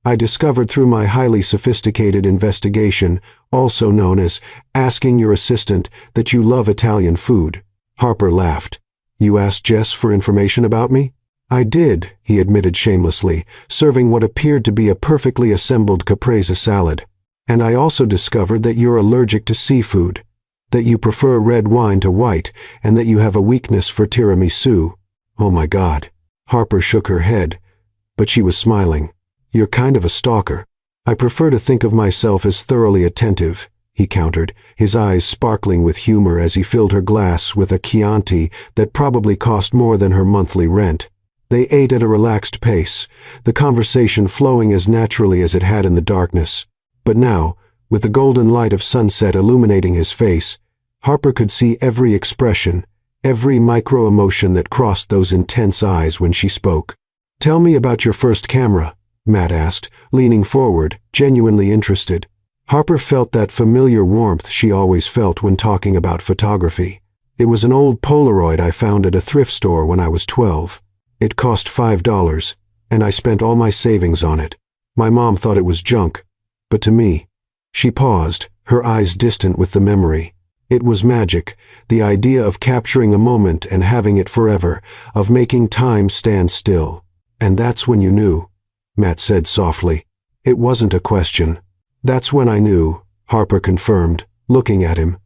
"I discovered through my highly sophisticated investigation, also known as asking your assistant, that you love Italian food." Harper laughed. "You asked Jess for information about me?" "I did," he admitted shamelessly, serving what appeared to be a perfectly assembled caprese salad. "And I also discovered that you're allergic to seafood, that you prefer red wine to white, and that you have a weakness for tiramisu." "Oh my God." Harper shook her head, but she was smiling. "You're kind of a stalker." "I prefer to think of myself as thoroughly attentive," he countered, his eyes sparkling with humor as he filled her glass with a Chianti that probably cost more than her monthly rent. They ate at a relaxed pace, the conversation flowing as naturally as it had in the darkness. But now, with the golden light of sunset illuminating his face, Harper could see every expression, every micro-emotion that crossed those intense eyes when she spoke. "Tell me about your first camera," Matt asked, leaning forward, genuinely interested. Harper felt that familiar warmth she always felt when talking about photography. "It was an old Polaroid I found at a thrift store when I was 12. It cost $5, and I spent all my savings on it. My mom thought it was junk, but to me—" She paused, her eyes distant with the memory. It was magic, the idea of capturing a moment and having it forever, of making time stand still. "And that's when you knew," Matt said softly. "It wasn't a question." "That's when I knew," Harper confirmed, looking at him,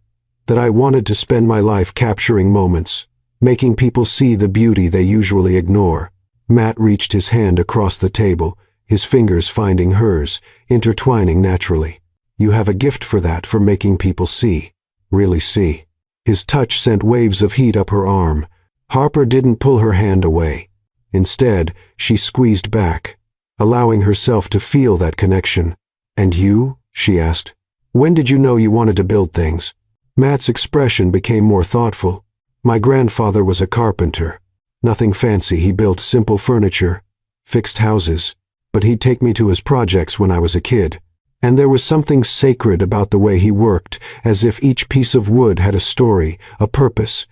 "that I wanted to spend my life capturing moments, making people see the beauty they usually ignore." Matt reached his hand across the table, his fingers finding hers, intertwining naturally. "You have a gift for that, for making people see. Really see." His touch sent waves of heat up her arm. Harper didn't pull her hand away. Instead, she squeezed back, allowing herself to feel that connection. "And you?" she asked. "When did you know you wanted to build things?" Matt's expression became more thoughtful. "My grandfather was a carpenter. Nothing fancy, he built simple furniture, fixed houses, but he'd take me to his projects when I was a kid. And there was something sacred about the way he worked, as if each piece of wood had a story, a purpose.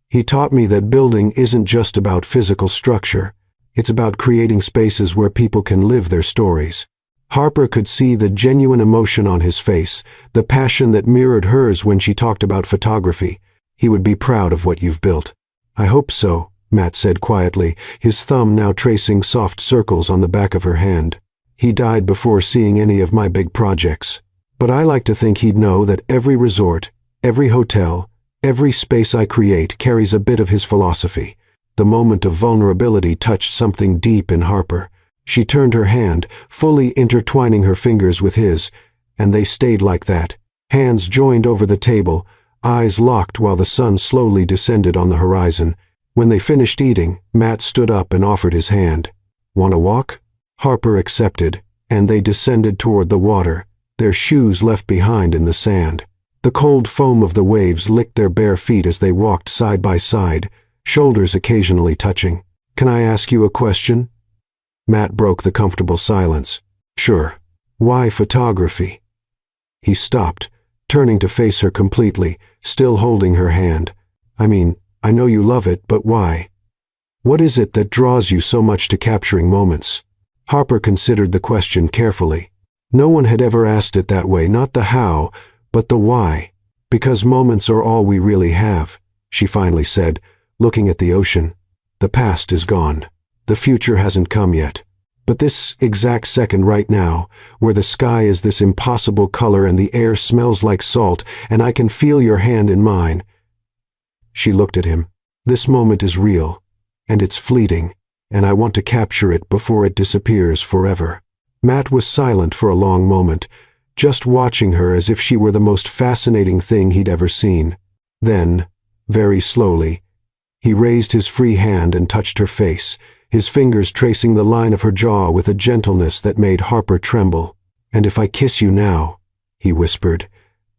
He taught me that building isn't just about physical structure. It's about creating spaces where people can live their stories." Harper could see the genuine emotion on his face, the passion that mirrored hers when she talked about photography. "He would be proud of what you've built." "I hope so," Matt said quietly, his thumb now tracing soft circles on the back of her hand. "He died before seeing any of my big projects. But I like to think he'd know that every resort, every hotel, every space I create carries a bit of his philosophy." The moment of vulnerability touched something deep in Harper. She turned her hand, fully intertwining her fingers with his, and they stayed like that, hands joined over the table, eyes locked while the sun slowly descended on the horizon. When they finished eating, Matt stood up and offered his hand. "Want a walk?" Harper accepted, and they descended toward the water, their shoes left behind in the sand. The cold foam of the waves licked their bare feet as they walked side by side, shoulders occasionally touching. "Can I ask you a question?" Matt broke the comfortable silence. "Sure. Why photography?" He stopped, turning to face her completely, still holding her hand. "I mean, I know you love it, but why? What is it that draws you so much to capturing moments?" Harper considered the question carefully. No one had ever asked it that way, not the how, but the why. "Because moments are all we really have," she finally said, looking at the ocean. "The past is gone. The future hasn't come yet. But this exact second right now, where the sky is this impossible color and the air smells like salt, and I can feel your hand in mine." She looked at him. "This moment is real, and it's fleeting, and I want to capture it before it disappears forever." Matt was silent for a long moment, just watching her as if she were the most fascinating thing he'd ever seen. Then, very slowly, he raised his free hand and touched her face, his fingers tracing the line of her jaw with a gentleness that made Harper tremble. "And if I kiss you now," he whispered,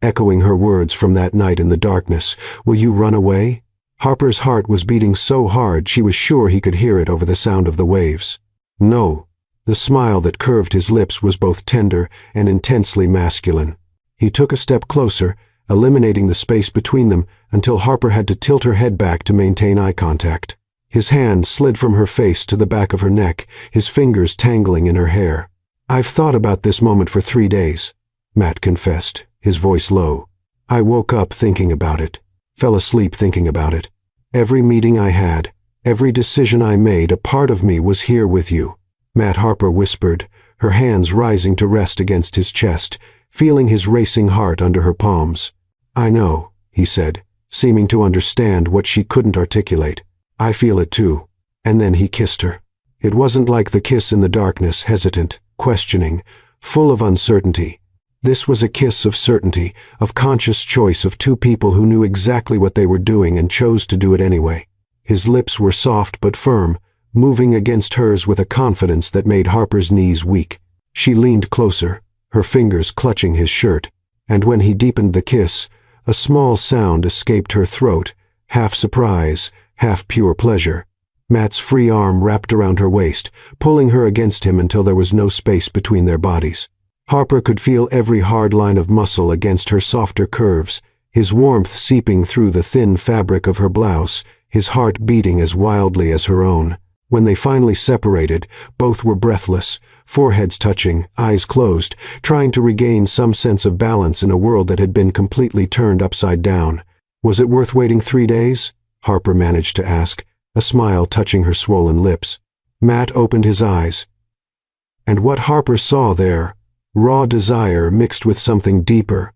echoing her words from that night in the darkness, "will you run away?" Harper's heart was beating so hard she was sure he could hear it over the sound of the waves. "No." The smile that curved his lips was both tender and intensely masculine. He took a step closer, eliminating the space between them until Harper had to tilt her head back to maintain eye contact. His hand slid from her face to the back of her neck, his fingers tangling in her hair. "I've thought about this moment for 3 days," Matt confessed, his voice low. "I woke up thinking about it, fell asleep thinking about it. Every meeting I had, every decision I made, a part of me was here with you." Matt, Harper whispered, her hands rising to rest against his chest, feeling his racing heart under her palms. "I know," he said, seeming to understand what she couldn't articulate. "I feel it too." And then he kissed her. It wasn't like the kiss in the darkness, hesitant, questioning, full of uncertainty. This was a kiss of certainty, of conscious choice of two people who knew exactly what they were doing and chose to do it anyway. His lips were soft but firm, moving against hers with a confidence that made Harper's knees weak. She leaned closer, her fingers clutching his shirt, and when he deepened the kiss, a small sound escaped her throat, half surprise, half pure pleasure. Matt's free arm wrapped around her waist, pulling her against him until there was no space between their bodies. Harper could feel every hard line of muscle against her softer curves, his warmth seeping through the thin fabric of her blouse, his heart beating as wildly as her own. When they finally separated, both were breathless, foreheads touching, eyes closed, trying to regain some sense of balance in a world that had been completely turned upside down. "Was it worth waiting 3 days?" Harper managed to ask, a smile touching her swollen lips. Matt opened his eyes. And what Harper saw there, raw desire mixed with something deeper,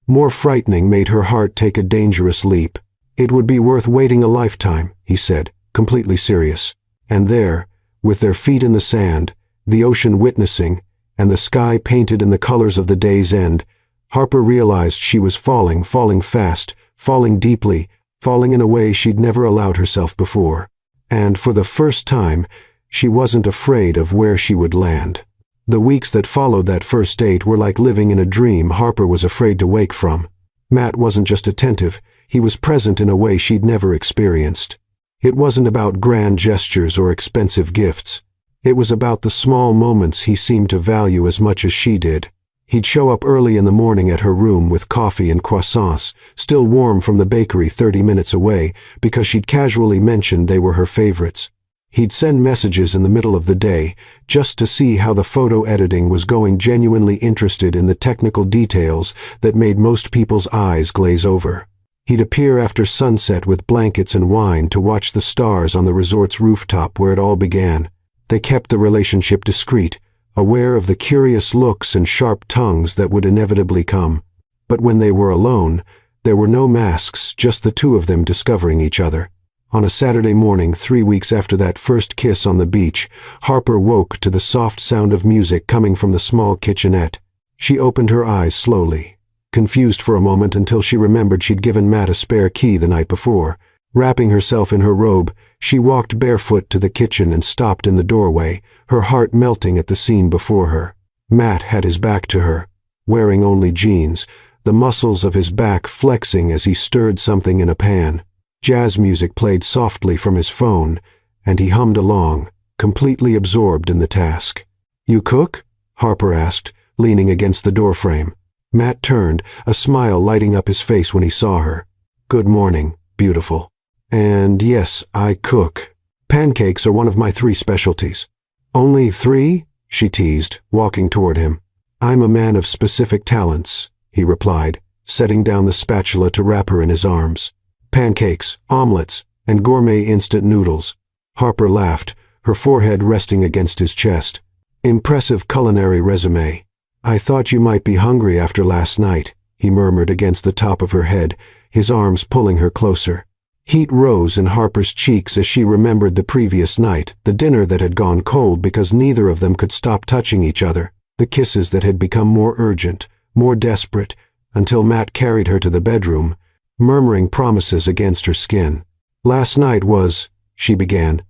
more frightening, made her heart take a dangerous leap. "It would be worth waiting a lifetime," he said, completely serious. And there, with their feet in the sand, the ocean witnessing, and the sky painted in the colors of the day's end, Harper realized she was falling fast, falling deeply, falling in a way she'd never allowed herself before. And for the first time, she wasn't afraid of where she would land. The weeks that followed that first date were like living in a dream Harper was afraid to wake from. Matt wasn't just attentive, he was present in a way she'd never experienced. It wasn't about grand gestures or expensive gifts. It was about the small moments he seemed to value as much as she did. He'd show up early in the morning at her room with coffee and croissants, still warm from the bakery 30 minutes away, because she'd casually mentioned they were her favorites. He'd send messages in the middle of the day, just to see how the photo editing was going, genuinely interested in the technical details that made most people's eyes glaze over. He'd appear after sunset with blankets and wine to watch the stars on the resort's rooftop where it all began. They kept the relationship discreet, aware of the curious looks and sharp tongues that would inevitably come. But when they were alone, there were no masks, just the two of them discovering each other. On a Saturday morning, 3 weeks after that first kiss on the beach, Harper woke to the soft sound of music coming from the small kitchenette. She opened her eyes slowly, confused for a moment until she remembered she'd given Matt a spare key the night before. Wrapping herself in her robe, she walked barefoot to the kitchen and stopped in the doorway, her heart melting at the scene before her. Matt had his back to her, wearing only jeans, the muscles of his back flexing as he stirred something in a pan. Jazz music played softly from his phone, and he hummed along, completely absorbed in the task. "You cook?" Harper asked, leaning against the doorframe. Matt turned, a smile lighting up his face when he saw her. "Good morning, beautiful." "And yes, I cook. Pancakes are one of my 3 specialties." "Only 3?" she teased, walking toward him. "I'm a man of specific talents," he replied, setting down the spatula to wrap her in his arms. "Pancakes, omelets, and gourmet instant noodles." Harper laughed, her forehead resting against his chest. "Impressive culinary resume. I thought you might be hungry after last night," he murmured against the top of her head, his arms pulling her closer. Heat rose in Harper's cheeks as she remembered the previous night, the dinner that had gone cold because neither of them could stop touching each other, the kisses that had become more urgent, more desperate, until Matt carried her to the bedroom, murmuring promises against her skin. "Last night was," she began,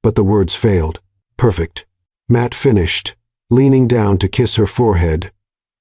but the words failed. "Perfect." Matt finished, leaning down to kiss her forehead,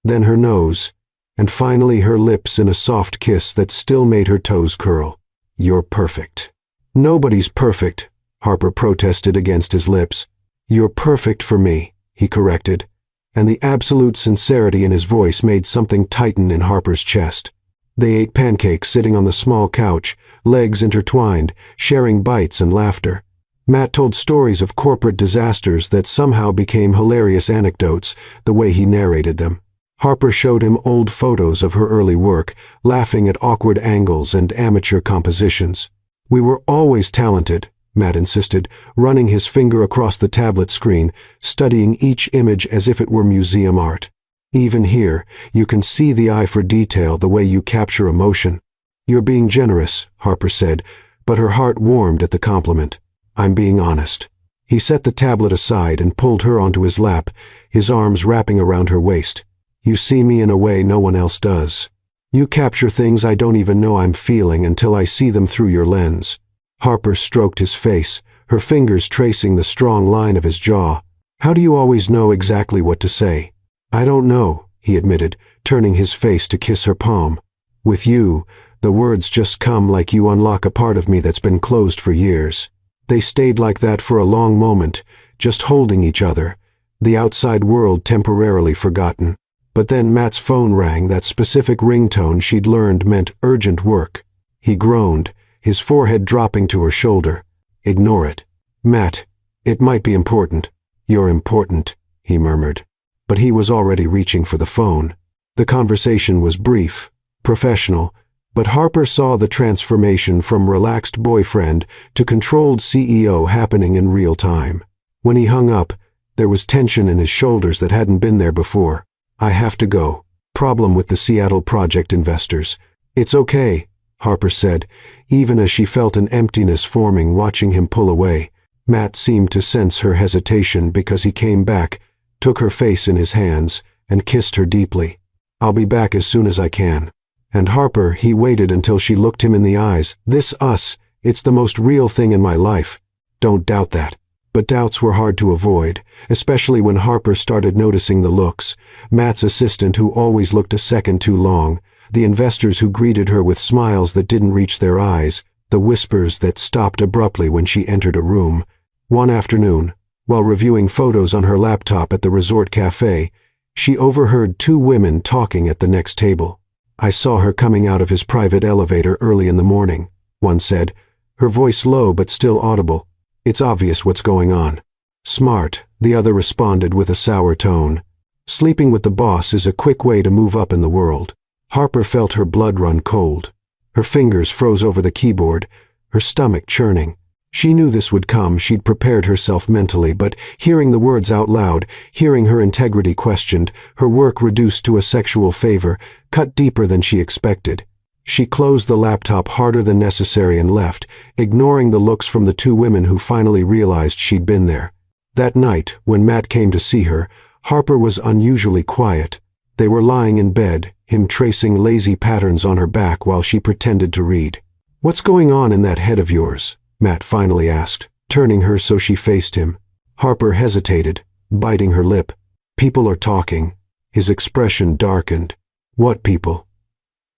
then her nose, and finally her lips in a soft kiss that still made her toes curl. "You're perfect." "Nobody's perfect," Harper protested against his lips. "You're perfect for me," he corrected, and the absolute sincerity in his voice made something tighten in Harper's chest. They ate pancakes sitting on the small couch, legs intertwined, sharing bites and laughter. Matt told stories of corporate disasters that somehow became hilarious anecdotes, the way he narrated them. Harper showed him old photos of her early work, laughing at awkward angles and amateur compositions. "We were always talented," Matt insisted, running his finger across the tablet screen, studying each image as if it were museum art. "Even here, you can see the eye for detail, the way you capture emotion." "You're being generous," Harper said, but her heart warmed at the compliment. "I'm being honest." He set the tablet aside and pulled her onto his lap, his arms wrapping around her waist. "You see me in a way no one else does. You capture things I don't even know I'm feeling until I see them through your lens." Harper stroked his face, her fingers tracing the strong line of his jaw. "How do you always know exactly what to say?" "I don't know," he admitted, turning his face to kiss her palm. "With you, the words just come like you unlock a part of me that's been closed for years." They stayed like that for a long moment, just holding each other, the outside world temporarily forgotten. But then Matt's phone rang, that specific ringtone she'd learned meant urgent work. He groaned, his forehead dropping to her shoulder. "Ignore it." "Matt, it might be important." "You're important," he murmured. But he was already reaching for the phone. The conversation was brief, professional, but Harper saw the transformation from relaxed boyfriend to controlled CEO happening in real time. When he hung up, there was tension in his shoulders that hadn't been there before. "I have to go. Problem with the Seattle project investors." "It's okay," Harper said, even as she felt an emptiness forming watching him pull away. Matt seemed to sense her hesitation because he came back, took her face in his hands, and kissed her deeply. "I'll be back as soon as I can." And Harper, he waited until she looked him in the eyes. "This us, it's the most real thing in my life. Don't doubt that." But doubts were hard to avoid, especially when Harper started noticing the looks. Matt's assistant who always looked a second too long, the investors who greeted her with smiles that didn't reach their eyes, the whispers that stopped abruptly when she entered a room. One afternoon, while reviewing photos on her laptop at the resort cafe, she overheard 2 women talking at the next table. "I saw her coming out of his private elevator early in the morning," one said, her voice low but still audible. "It's obvious what's going on." "Smart," the other responded with a sour tone. "Sleeping with the boss is a quick way to move up in the world." Harper felt her blood run cold. Her fingers froze over the keyboard, her stomach churning. She knew this would come, she'd prepared herself mentally, but hearing the words out loud, hearing her integrity questioned, her work reduced to a sexual favor, cut deeper than she expected. She closed the laptop harder than necessary and left, ignoring the looks from the 2 women who finally realized she'd been there. That night, when Matt came to see her, Harper was unusually quiet. They were lying in bed, him tracing lazy patterns on her back while she pretended to read. "What's going on in that head of yours?" Matt finally asked, turning her so she faced him. Harper hesitated, biting her lip. "People are talking." His expression darkened. "What people?"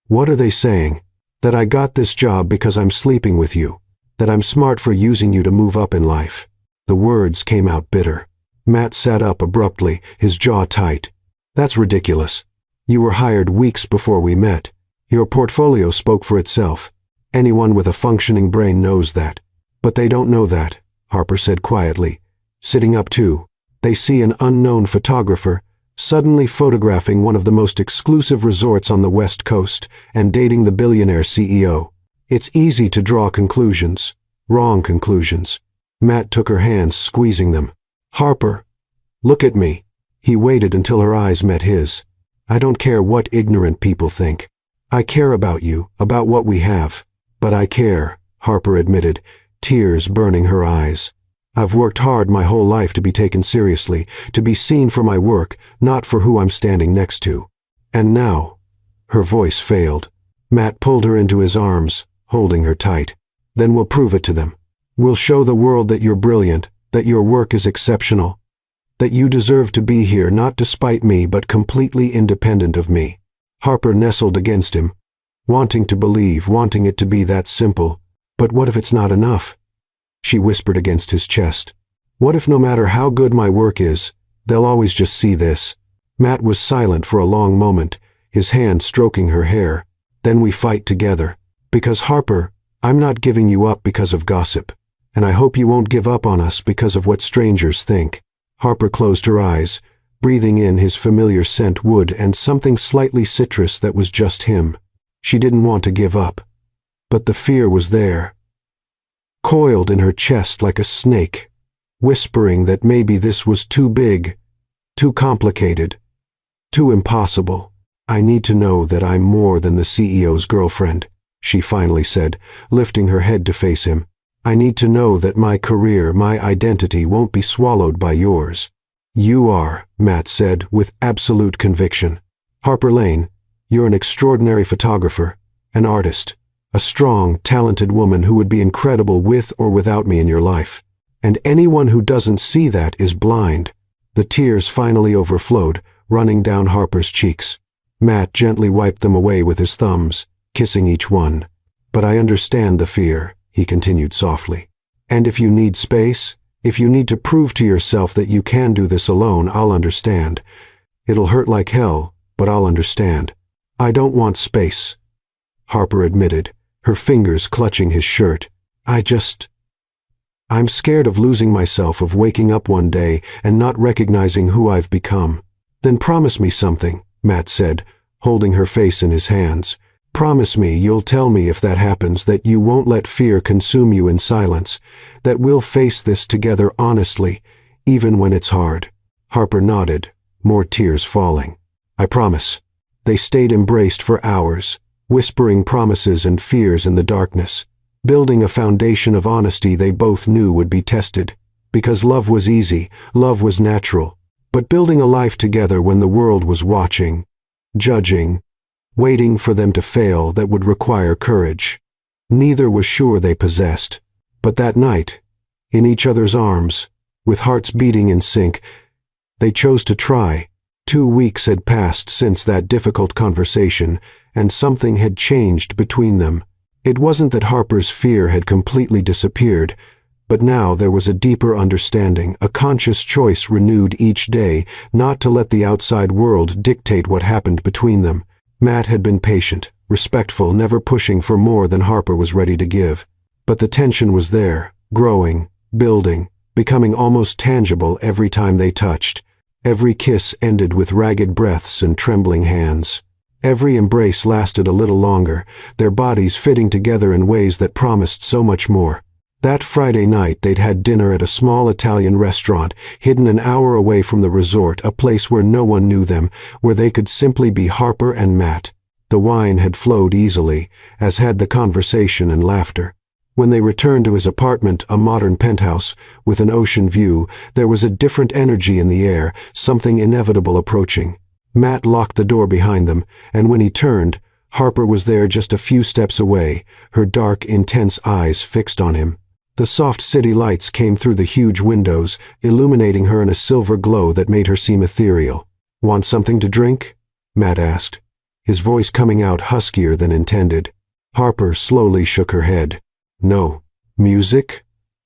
"What are they saying?" "That I got this job because I'm sleeping with you. That I'm smart for using you to move up in life." The words came out bitter. Matt sat up abruptly, his jaw tight. "That's ridiculous. You were hired weeks before we met. Your portfolio spoke for itself. Anyone with a functioning brain knows that. But they don't know that," Harper said quietly, sitting up too. "They see an unknown photographer suddenly photographing one of the most exclusive resorts on the West Coast and dating the billionaire CEO. It's easy to draw conclusions, wrong conclusions." Matt took her hands, squeezing them. "Harper, look at me." He waited until her eyes met his. "I don't care what ignorant people think. I care about you, about what we have. But I care," Harper admitted, tears burning her eyes. "I've worked hard my whole life to be taken seriously, to be seen for my work, not for who I'm standing next to. And now—" Her voice failed. Matt pulled her into his arms, holding her tight. "Then we'll prove it to them. We'll show the world that you're brilliant, that your work is exceptional, that you deserve to be here not despite me but completely independent of me." Harper nestled against him, wanting to believe, wanting it to be that simple. "But what if it's not enough?" She whispered against his chest. "What if no matter how good my work is, they'll always just see this?" Matt was silent for a long moment, his hand stroking her hair. "Then we fight together. Because Harper, I'm not giving you up because of gossip. And I hope you won't give up on us because of what strangers think." Harper closed her eyes, breathing in his familiar scent wood and something slightly citrus that was just him. She didn't want to give up. But the fear was there, coiled in her chest like a snake, whispering that maybe this was too big, too complicated, too impossible. "I need to know that I'm more than the CEO's girlfriend," she finally said, lifting her head to face him. "I need to know that my career, my identity won't be swallowed by yours." "You are," Matt said with absolute conviction. "Harper Lane, you're an extraordinary photographer, an artist, a strong, talented woman who would be incredible with or without me in your life. And anyone who doesn't see that is blind." The tears finally overflowed, running down Harper's cheeks. Matt gently wiped them away with his thumbs, kissing each one. "But I understand the fear," he continued softly. "And if you need space, if you need to prove to yourself that you can do this alone, I'll understand. It'll hurt like hell, but I'll understand." "I don't want space," Harper admitted, her fingers clutching his shirt. I'm scared of losing myself, of waking up one day and not recognizing who I've become." "Then promise me something," Matt said, holding her face in his hands. "Promise me you'll tell me if that happens, that you won't let fear consume you in silence, that we'll face this together honestly, even when it's hard." Harper nodded, more tears falling. "I promise." They stayed embraced for hours, whispering promises and fears in the darkness, building a foundation of honesty they both knew would be tested. Because love was easy, love was natural, but building a life together when the world was watching, judging, waiting for them to fail, that would require courage. Neither was sure they possessed. But that night, in each other's arms, with hearts beating in sync, they chose to try. 2 weeks had passed since that difficult conversation, and something had changed between them. It wasn't that Harper's fear had completely disappeared, but now there was a deeper understanding, a conscious choice renewed each day not to let the outside world dictate what happened between them. Matt had been patient, respectful, never pushing for more than Harper was ready to give. But the tension was there, growing, building, becoming almost tangible every time they touched. Every kiss ended with ragged breaths and trembling hands. Every embrace lasted a little longer, their bodies fitting together in ways that promised so much more. That Friday night they'd had dinner at a small Italian restaurant, hidden an hour away from the resort, a place where no one knew them, where they could simply be Harper and Matt. The wine had flowed easily, as had the conversation and laughter. When they returned to his apartment, a modern penthouse, with an ocean view, there was a different energy in the air, something inevitable approaching. Matt locked the door behind them, and when he turned, Harper was there just a few steps away, her dark, intense eyes fixed on him. The soft city lights came through the huge windows, illuminating her in a silver glow that made her seem ethereal. "Want something to drink?" Matt asked, his voice coming out huskier than intended. Harper slowly shook her head. "No. Music?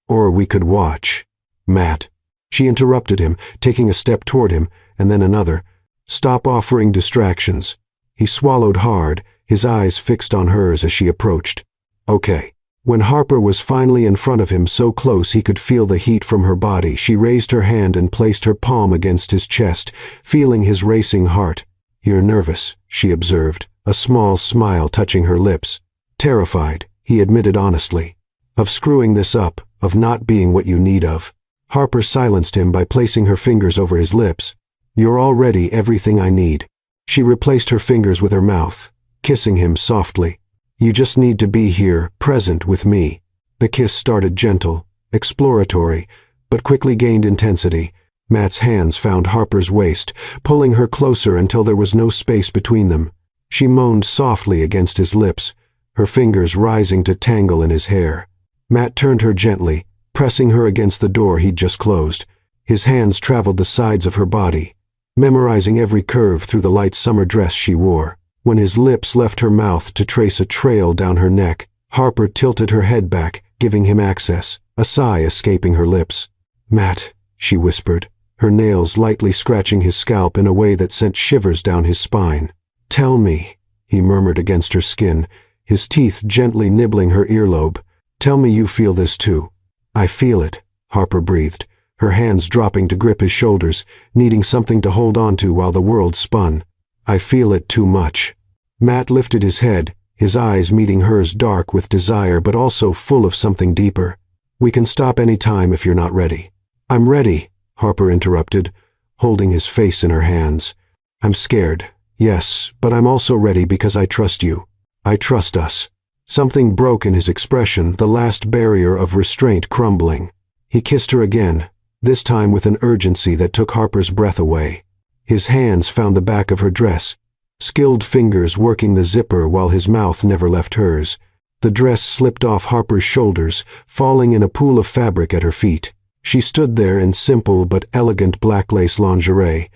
Or we could watch." "Matt." She interrupted him, taking a step toward him, and then another. "Stop offering distractions." He swallowed hard, his eyes fixed on hers as she approached. "Okay." When Harper was finally in front of him, so close he could feel the heat from her body, she raised her hand and placed her palm against his chest, feeling his racing heart. "You're nervous," she observed, a small smile touching her lips. "Terrified," he admitted honestly. "Of screwing this up, of not being what you need of." Harper silenced him by placing her fingers over his lips. "You're already everything I need." She replaced her fingers with her mouth, kissing him softly. "You just need to be here, present with me." The kiss started gentle, exploratory, but quickly gained intensity. Matt's hands found Harper's waist, pulling her closer until there was no space between them. She moaned softly against his lips, her fingers rising to tangle in his hair. Matt turned her gently, pressing her against the door he'd just closed. His hands traveled the sides of her body, memorizing every curve through the light summer dress she wore. When his lips left her mouth to trace a trail down her neck, Harper tilted her head back, giving him access, a sigh escaping her lips. "Matt," she whispered, her nails lightly scratching his scalp in a way that sent shivers down his spine. "Tell me," he murmured against her skin, his teeth gently nibbling her earlobe. "Tell me you feel this too." "I feel it," Harper breathed, her hands dropping to grip his shoulders, needing something to hold on to while the world spun. "I feel it too much." Matt lifted his head, his eyes meeting hers, dark with desire but also full of something deeper. "We can stop any time if you're not ready." "I'm ready," Harper interrupted, holding his face in her hands. "I'm scared, yes, but I'm also ready because I trust you. I trust us." Something broke in his expression, the last barrier of restraint crumbling. He kissed her again, this time with an urgency that took Harper's breath away. His hands found the back of her dress, skilled fingers working the zipper while his mouth never left hers. The dress slipped off Harper's shoulders, falling in a pool of fabric at her feet. She stood there in simple but elegant black lace lingerie,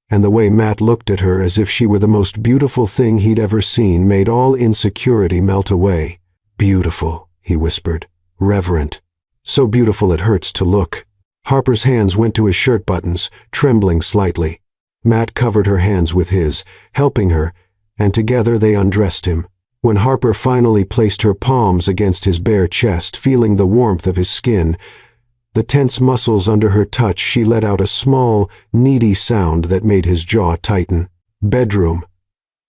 and the way Matt looked at her as if she were the most beautiful thing he'd ever seen made all insecurity melt away. "Beautiful," he whispered, reverent. "So beautiful it hurts to look." Harper's hands went to his shirt buttons, trembling slightly. Matt covered her hands with his, helping her, and together they undressed him. When Harper finally placed her palms against his bare chest, feeling the warmth of his skin, the tense muscles under her touch, she let out a small, needy sound that made his jaw tighten. "Bedroom,"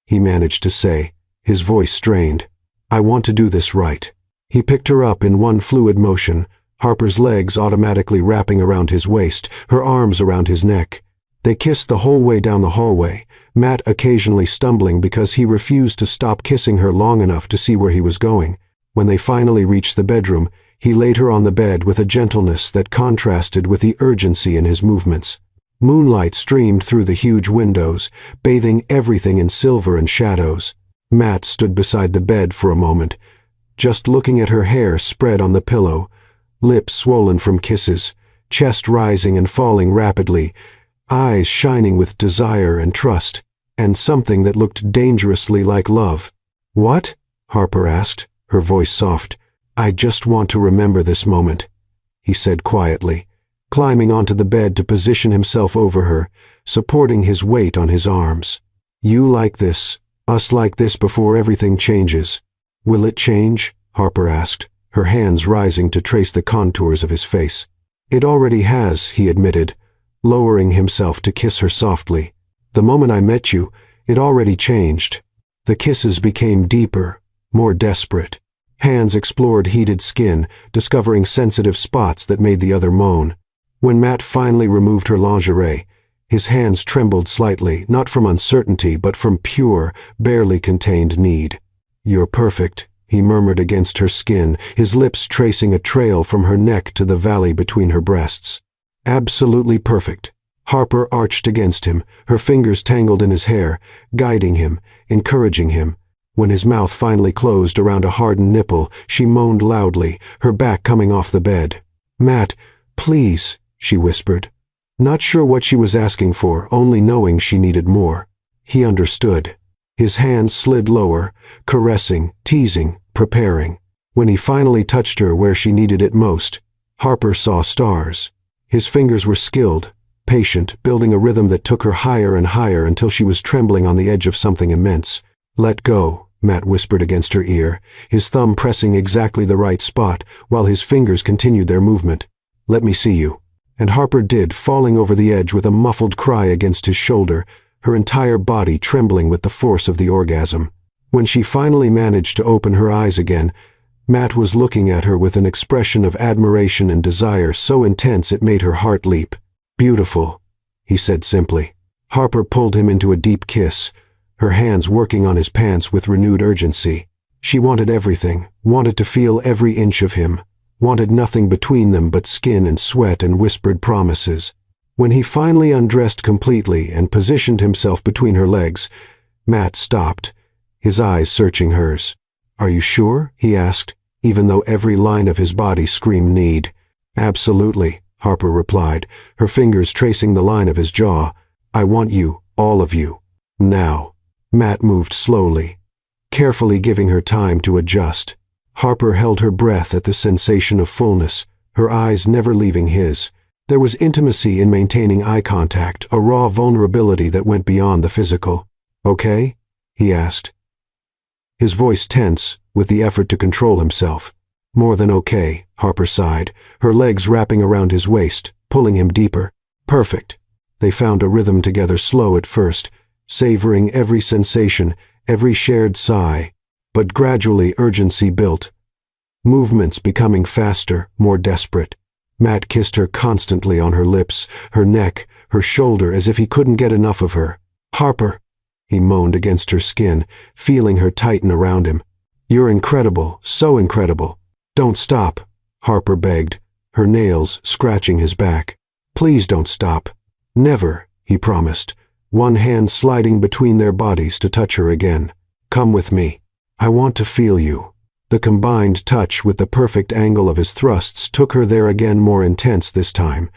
he managed to say, his voice strained. "I want to do this right." He picked her up in one fluid motion, Harper's legs automatically wrapping around his waist, her arms around his neck. They kissed the whole way down the hallway, Matt occasionally stumbling because he refused to stop kissing her long enough to see where he was going. When they finally reached the bedroom, he laid her on the bed with a gentleness that contrasted with the urgency in his movements. Moonlight streamed through the huge windows, bathing everything in silver and shadows. Matt stood beside the bed for a moment, just looking at her hair spread on the pillow, lips swollen from kisses, chest rising and falling rapidly, eyes shining with desire and trust, and something that looked dangerously like love. "What?" Harper asked, her voice soft. "I just want to remember this moment," he said quietly, climbing onto the bed to position himself over her, supporting his weight on his arms. "You like this, us like this before everything changes." "Will it change?" Harper asked, her hands rising to trace the contours of his face. "It already has," he admitted, lowering himself to kiss her softly. "The moment I met you, it already changed." The kisses became deeper, more desperate. Hands explored heated skin, discovering sensitive spots that made the other moan. When Matt finally removed her lingerie, his hands trembled slightly, not from uncertainty, but from pure, barely contained need. "You're perfect," he murmured against her skin, his lips tracing a trail from her neck to the valley between her breasts. "Absolutely perfect." Harper arched against him, her fingers tangled in his hair, guiding him, encouraging him. When his mouth finally closed around a hardened nipple, she moaned loudly, her back coming off the bed. "Matt, please," she whispered. Not sure what she was asking for, only knowing she needed more. He understood. His hand slid lower, caressing, teasing, preparing. When he finally touched her where she needed it most, Harper saw stars. His fingers were skilled, patient, building a rhythm that took her higher and higher until she was trembling on the edge of something immense. "Let go," Matt whispered against her ear, his thumb pressing exactly the right spot, while his fingers continued their movement. "Let me see you." And Harper did, falling over the edge with a muffled cry against his shoulder, her entire body trembling with the force of the orgasm. When she finally managed to open her eyes again, Matt was looking at her with an expression of admiration and desire so intense it made her heart leap. "Beautiful," he said simply. Harper pulled him into a deep kiss, her hands working on his pants with renewed urgency. She wanted everything, wanted to feel every inch of him, wanted nothing between them but skin and sweat and whispered promises. When he finally undressed completely and positioned himself between her legs, Matt stopped, his eyes searching hers. "Are you sure?" he asked, even though every line of his body screamed need. "Absolutely," Harper replied, her fingers tracing the line of his jaw. "I want you, all of you. Now." Matt moved slowly, carefully giving her time to adjust. Harper held her breath at the sensation of fullness, her eyes never leaving his. There was intimacy in maintaining eye contact, a raw vulnerability that went beyond the physical. "Okay?" he asked, his voice tense with the effort to control himself. "More than okay," Harper sighed, her legs wrapping around his waist, pulling him deeper. "Perfect." They found a rhythm together, slow at first, savoring every sensation, every shared sigh, but gradually urgency built, movements becoming faster, more desperate. Matt kissed her constantly on her lips, her neck, her shoulder, as if he couldn't get enough of her. "Harper," he moaned against her skin, feeling her tighten around him. "You're incredible, so incredible. Don't stop," Harper begged, her nails scratching his back. "Please don't stop." "Never," he promised, one hand sliding between their bodies to touch her again. "Come with me. I want to feel you." The combined touch with the perfect angle of his thrusts took her there again, more intense this time.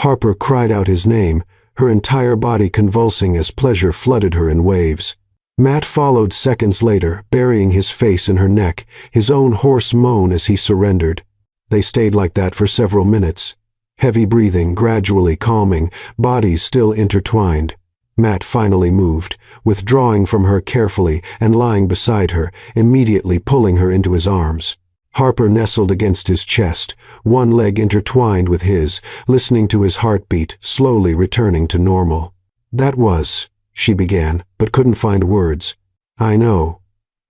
Harper cried out his name, her entire body convulsing as pleasure flooded her in waves. Matt followed seconds later, burying his face in her neck, his own hoarse moan as he surrendered. They stayed like that for several minutes, heavy breathing gradually calming, bodies still intertwined. Matt finally moved, withdrawing from her carefully and lying beside her, immediately pulling her into his arms. Harper nestled against his chest, one leg intertwined with his, listening to his heartbeat slowly returning to normal. "That was," she began, but couldn't find words. "I know,"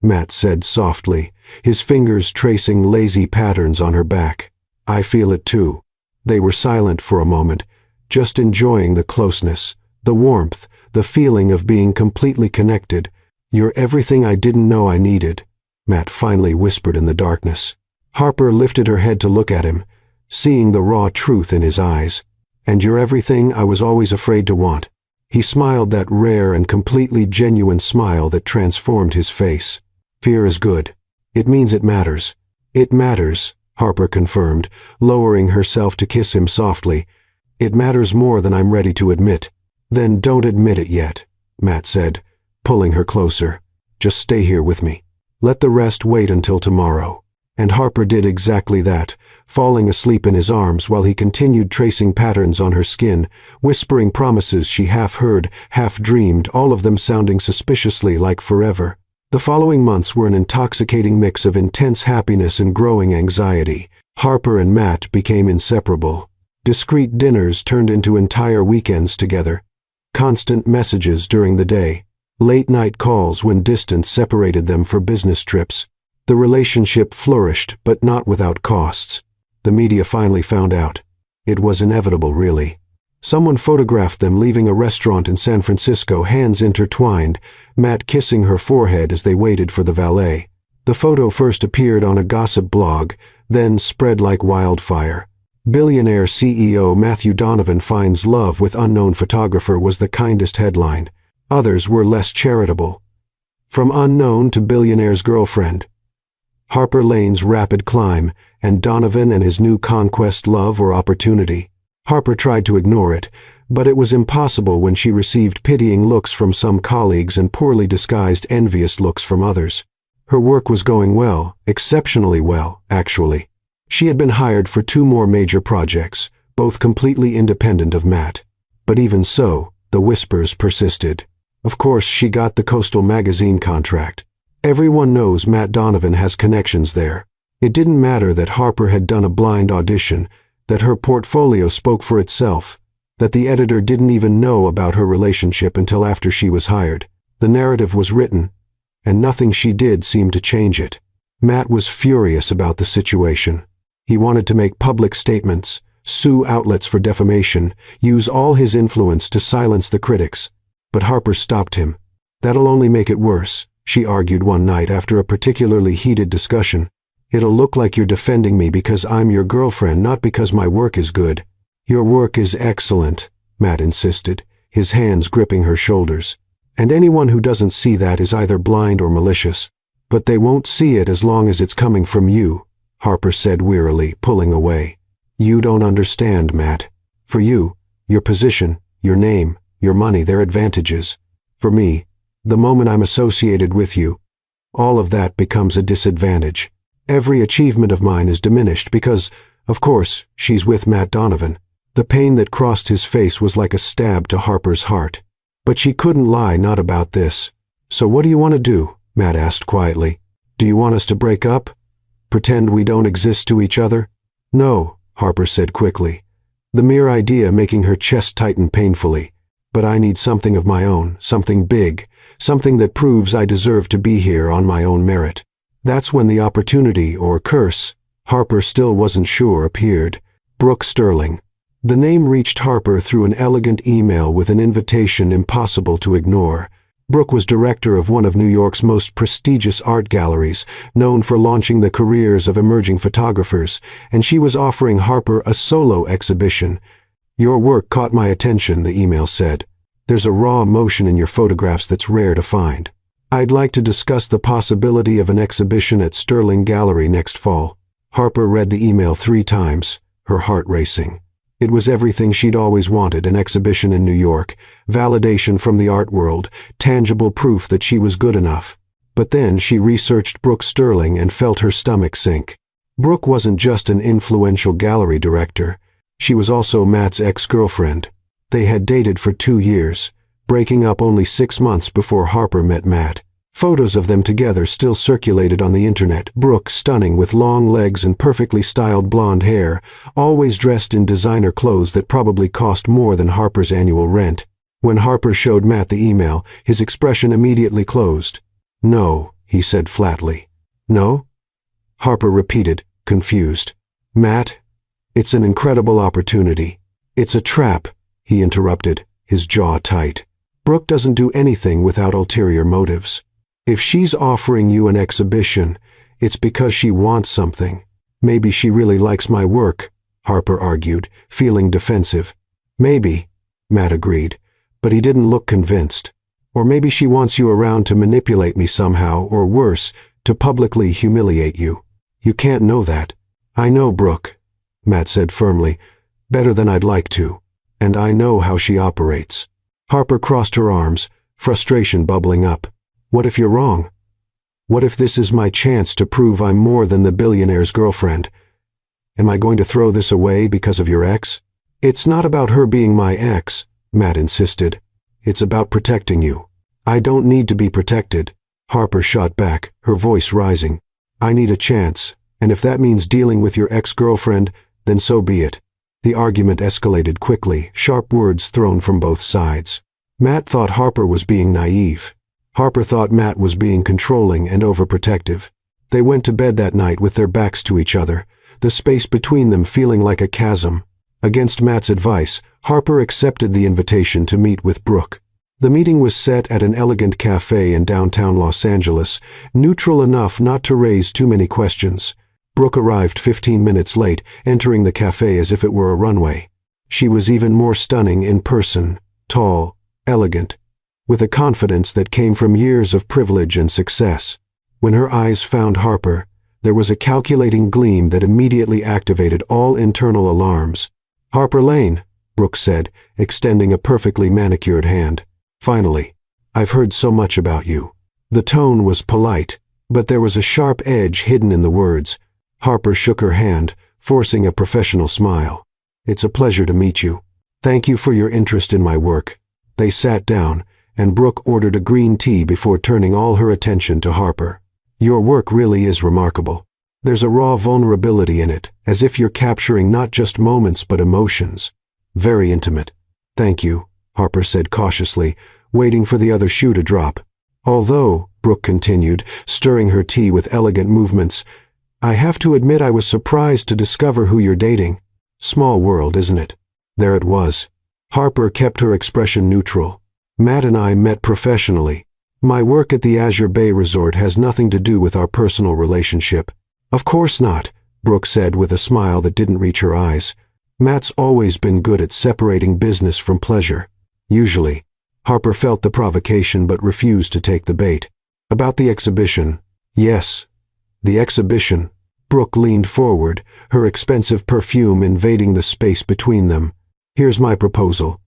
Matt said softly, his fingers tracing lazy patterns on her back. "I feel it too." They were silent for a moment, just enjoying the closeness, the warmth, the feeling of being completely connected. "You're everything I didn't know I needed," Matt finally whispered in the darkness. Harper lifted her head to look at him, seeing the raw truth in his eyes. "And you're everything I was always afraid to want." He smiled, that rare and completely genuine smile that transformed his face. "Fear is good. It means it matters." "It matters," Harper confirmed, lowering herself to kiss him softly. "It matters more than I'm ready to admit." "Then don't admit it yet," Matt said, pulling her closer. "Just stay here with me. Let the rest wait until tomorrow." And Harper did exactly that, falling asleep in his arms while he continued tracing patterns on her skin, whispering promises she half heard, half dreamed, all of them sounding suspiciously like forever. The following months were an intoxicating mix of intense happiness and growing anxiety. Harper and Matt became inseparable. Discreet dinners turned into entire weekends together. Constant messages during the day. Late-night calls when distance separated them for business trips. The relationship flourished, but not without costs. The media finally found out. It was inevitable, really. Someone photographed them leaving a restaurant in San Francisco, hands intertwined, Matt kissing her forehead as they waited for the valet. The photo first appeared on a gossip blog, then spread like wildfire. "Billionaire CEO Matthew Donovan finds love with unknown photographer" was the kindest headline. Others were less charitable. From unknown to billionaire's girlfriend. Harper Lane's rapid climb, and Donovan and his new conquest, love or opportunity. Harper tried to ignore it, but it was impossible when she received pitying looks from some colleagues and poorly disguised envious looks from others. Her work was going well, exceptionally well, actually. She had been hired for 2 more major projects, both completely independent of Matt. But even so, the whispers persisted. Of course, she got the Coastal magazine contract. Everyone knows Matt Donovan has connections there. It didn't matter that Harper had done a blind audition, that her portfolio spoke for itself, that the editor didn't even know about her relationship until after she was hired. The narrative was written, and nothing she did seemed to change it. Matt was furious about the situation. He wanted to make public statements, sue outlets for defamation, use all his influence to silence the critics. But Harper stopped him. "That'll only make it worse," she argued one night after a particularly heated discussion. "It'll look like you're defending me because I'm your girlfriend, not because my work is good." "Your work is excellent," Matt insisted, his hands gripping her shoulders. "And anyone who doesn't see that is either blind or malicious. But they won't see it as long as it's coming from you," Harper said wearily, pulling away. "You don't understand, Matt. For you, your position, your name, your money, they're advantages. For me, the moment I'm associated with you, all of that becomes a disadvantage. Every achievement of mine is diminished because, of course, she's with Matt Donovan." The pain that crossed his face was like a stab to Harper's heart. But she couldn't lie, not about this. "So what do you want to do?" Matt asked quietly. "Do you want us to break up? Pretend we don't exist to each other?" "No," Harper said quickly, the mere idea making her chest tighten painfully. "But I need something of my own, something big, something that proves I deserve to be here on my own merit." That's when the opportunity, or curse, Harper still wasn't sure, appeared. Brooke Sterling. The name reached Harper through an elegant email with an invitation impossible to ignore. Brooke was director of one of New York's most prestigious art galleries, known for launching the careers of emerging photographers, and she was offering Harper a solo exhibition. "Your work caught my attention," the email said. "There's a raw emotion in your photographs that's rare to find. I'd like to discuss the possibility of an exhibition at Sterling Gallery next fall." Harper read the email 3 times, her heart racing. It was everything she'd always wanted: an exhibition in New York, validation from the art world, tangible proof that she was good enough. But then she researched Brooke Sterling and felt her stomach sink. Brooke wasn't just an influential gallery director. She was also Matt's ex-girlfriend. They had dated for 2 years, breaking up only 6 months before Harper met Matt. Photos of them together still circulated on the internet. Brooke, stunning with long legs and perfectly styled blonde hair, always dressed in designer clothes that probably cost more than Harper's annual rent. When Harper showed Matt the email, his expression immediately closed. "No," he said flatly. "No?" Harper repeated, confused. "Matt, it's an incredible opportunity." "It's a trap," he interrupted, his jaw tight. "Brooke doesn't do anything without ulterior motives. If she's offering you an exhibition, it's because she wants something. Maybe she really likes my work," Harper argued, feeling defensive. "Maybe," Matt agreed, but he didn't look convinced. "Or maybe she wants you around to manipulate me somehow, or worse, to publicly humiliate you. You can't know that." "I know Brooke," Matt said firmly, "better than I'd like to. And I know how she operates." Harper crossed her arms, frustration bubbling up. "What if you're wrong? What if this is my chance to prove I'm more than the billionaire's girlfriend? Am I going to throw this away because of your ex?" "It's not about her being my ex," Matt insisted. "It's about protecting you." "I don't need to be protected," Harper shot back, her voice rising. "I need a chance, and if that means dealing with your ex-girlfriend, then so be it." The argument escalated quickly, sharp words thrown from both sides. Matt thought Harper was being naive. Harper thought Matt was being controlling and overprotective. They went to bed that night with their backs to each other, the space between them feeling like a chasm. Against Matt's advice, Harper accepted the invitation to meet with Brooke. The meeting was set at an elegant cafe in downtown Los Angeles, neutral enough not to raise too many questions. Brooke arrived 15 minutes late, entering the cafe as if it were a runway. She was even more stunning in person, tall, elegant. with a confidence that came from years of privilege and success. When her eyes found Harper, there was a calculating gleam that immediately activated all internal alarms. "Harper Lane," Brooke said, extending a perfectly manicured hand. "Finally. I've heard so much about you." The tone was polite, but there was a sharp edge hidden in the words. Harper shook her hand, forcing a professional smile. "It's a pleasure to meet you. Thank you for your interest in my work." They sat down, and Brooke ordered a green tea before turning all her attention to Harper. "Your work really is remarkable. There's a raw vulnerability in it, as if you're capturing not just moments but emotions. Very intimate." "Thank you," Harper said cautiously, waiting for the other shoe to drop. "Although," Brooke continued, stirring her tea with elegant movements, "I have to admit I was surprised to discover who you're dating. Small world, isn't it?" There it was. Harper kept her expression neutral. "Matt and I met professionally. My work at the Azure Bay Resort has nothing to do with our personal relationship." "Of course not," Brooke said with a smile that didn't reach her eyes. "Matt's always been good at separating business from pleasure. Usually." Harper felt the provocation but refused to take the bait. "About the exhibition." "Yes. The exhibition." Brooke leaned forward, her expensive perfume invading the space between them. "Here's my proposal.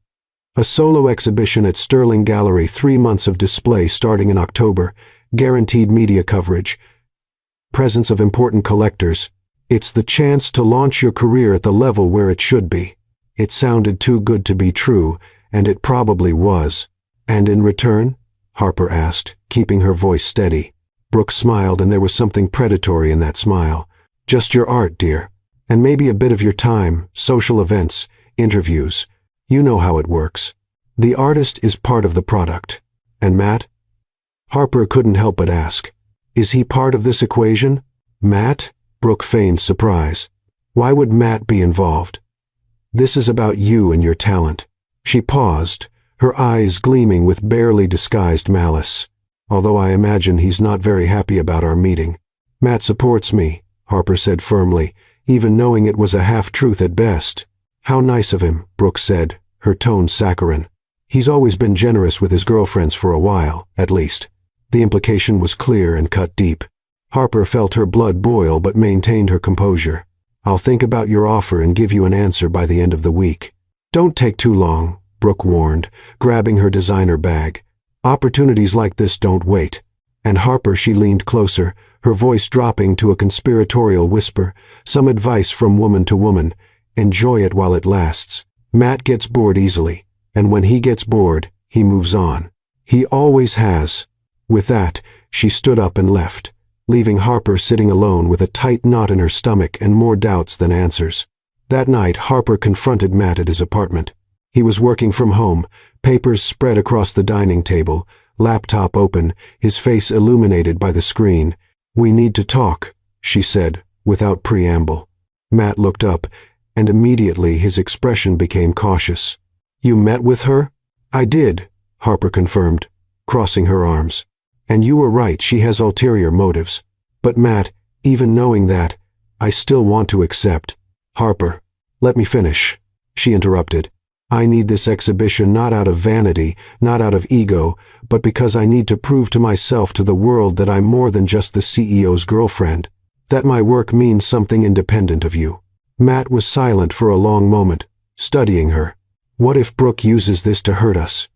A solo exhibition at Sterling Gallery, 3 months of display starting in October, guaranteed media coverage, presence of important collectors. It's the chance to launch your career at the level where it should be." It sounded too good to be true, and it probably was. "And in return?" Harper asked, keeping her voice steady. Brooke smiled, and there was something predatory in that smile. "Just your art, dear. And maybe a bit of your time, social events, interviews. You know how it works. The artist is part of the product. And Matt?" Harper couldn't help but ask. "Is he part of this equation?" "Matt?" Brooke feigned surprise. "Why would Matt be involved?" "This is about you and your talent." She paused, her eyes gleaming with barely disguised malice. "Although I imagine he's not very happy about our meeting." "Matt supports me," Harper said firmly, even knowing it was a half-truth at best. "How nice of him," Brooke said, her tone saccharine. "He's always been generous with his girlfriends for a while, at least." The implication was clear and cut deep. Harper felt her blood boil but maintained her composure. "I'll think about your offer and give you an answer by the end of the week." "Don't take too long," Brooke warned, grabbing her designer bag. "Opportunities like this don't wait." And Harper, she leaned closer, her voice dropping to a conspiratorial whisper, some advice from woman to woman: enjoy it while it lasts. Matt gets bored easily, and when he gets bored, he moves on. He always has. With that, she stood up and left, leaving Harper sitting alone with a tight knot in her stomach and more doubts than answers. That night, Harper confronted Matt at his apartment. He was working from home, papers spread across the dining table, laptop open, his face illuminated by the screen. "We need to talk," she said, without preamble. Matt looked up, and immediately his expression became cautious. "You met with her?" "I did," Harper confirmed, crossing her arms. "And you were right, she has ulterior motives. But Matt, even knowing that, I still want to accept." "Harper, let me finish," she interrupted. "I need this exhibition not out of vanity, not out of ego, but because I need to prove to myself, to the world, that I'm more than just the CEO's girlfriend, that my work means something independent of you." Matt was silent for a long moment, studying her. "What if Brooke uses this to hurt us?"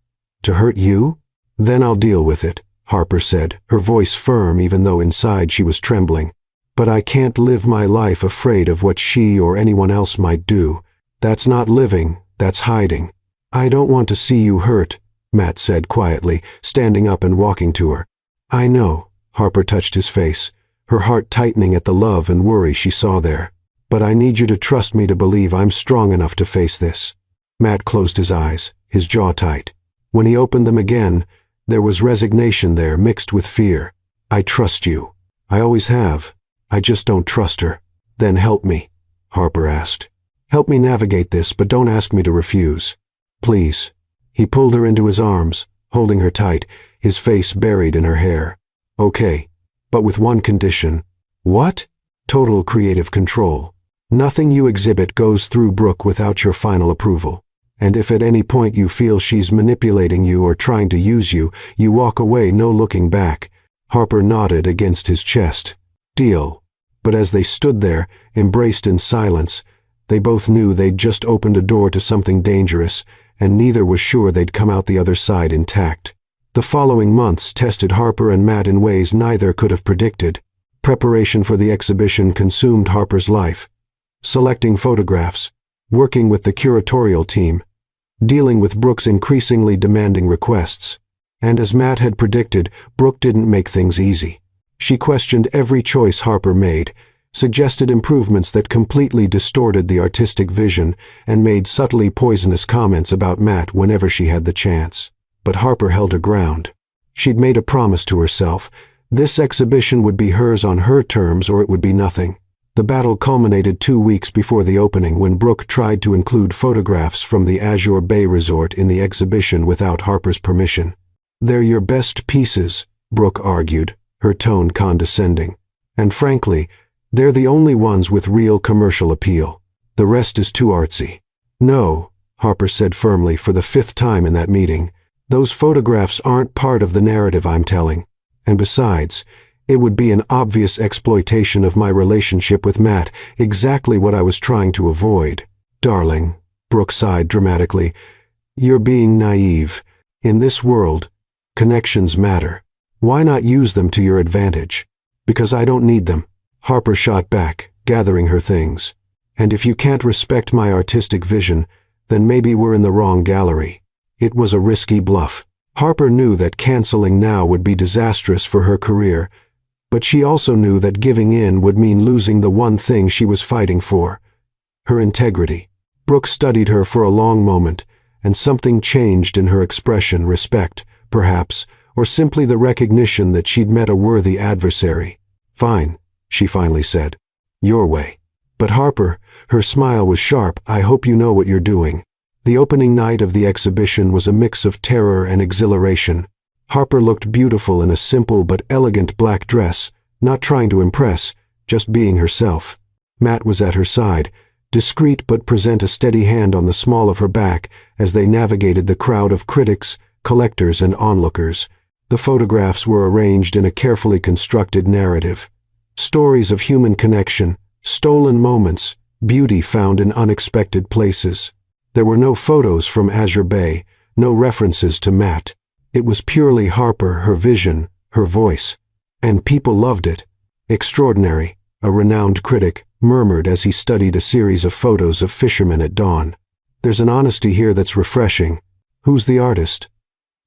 "To hurt you?" "Then I'll deal with it," Harper said, her voice firm even though inside she was trembling. "But I can't live my life afraid of what she or anyone else might do. That's not living, that's hiding." "I don't want to see you hurt," Matt said quietly, standing up and walking to her. "I know," Harper touched his face, her heart tightening at the love and worry she saw there. "But I need you to trust me to believe I'm strong enough to face this." Matt closed his eyes, his jaw tight. When he opened them again, there was resignation there mixed with fear. "I trust you. I always have. I just don't trust her." "Then help me," Harper asked. "Help me navigate this, but don't ask me to refuse. Please." He pulled her into his arms, holding her tight, his face buried in her hair. "Okay, but with one condition." "What?" "Total creative control. Nothing you exhibit goes through Brooke without your final approval. And if at any point you feel she's manipulating you or trying to use you, you walk away, no looking back." Harper nodded against his chest. "Deal." But as they stood there, embraced in silence, they both knew they'd just opened a door to something dangerous, and neither was sure they'd come out the other side intact. The following months tested Harper and Matt in ways neither could have predicted. Preparation for the exhibition consumed Harper's life. Selecting photographs, working with the curatorial team, dealing with Brooke's increasingly demanding requests. And as Matt had predicted, Brooke didn't make things easy. She questioned every choice Harper made, suggested improvements that completely distorted the artistic vision, and made subtly poisonous comments about Matt whenever she had the chance. But Harper held her ground. She'd made a promise to herself. This exhibition would be hers on her terms, or it would be nothing. The battle culminated 2 weeks before the opening when Brooke tried to include photographs from the Azure Bay Resort in the exhibition without Harper's permission. "They're your best pieces," Brooke argued, her tone condescending. "And frankly, they're the only ones with real commercial appeal. The rest is too artsy." "No," Harper said firmly for the 5th time in that meeting. "Those photographs aren't part of the narrative I'm telling. And besides, it would be an obvious exploitation of my relationship with Matt, exactly what I was trying to avoid." "Darling," Brooke sighed dramatically, "you're being naive. In this world, connections matter. Why not use them to your advantage?" "Because I don't need them," Harper shot back, gathering her things. "And if you can't respect my artistic vision, then maybe we're in the wrong gallery." It was a risky bluff. Harper knew that canceling now would be disastrous for her career, but she also knew that giving in would mean losing the one thing she was fighting for: her integrity. Brooke studied her for a long moment, and something changed in her expression. Respect, perhaps, or simply the recognition that she'd met a worthy adversary. "Fine," she finally said. "Your way." "But Harper," her smile was sharp, "I hope you know what you're doing." The opening night of the exhibition was a mix of terror and exhilaration. Harper looked beautiful in a simple but elegant black dress, not trying to impress, just being herself. Matt was at her side, discreet but present, a steady hand on the small of her back as they navigated the crowd of critics, collectors, and onlookers. The photographs were arranged in a carefully constructed narrative. Stories of human connection, stolen moments, beauty found in unexpected places. There were no photos from Azure Bay, no references to Matt. It was purely Harper, her vision, her voice. And people loved it. "Extraordinary," a renowned critic murmured as he studied a series of photos of fishermen at dawn. "There's an honesty here that's refreshing." "Who's the artist?"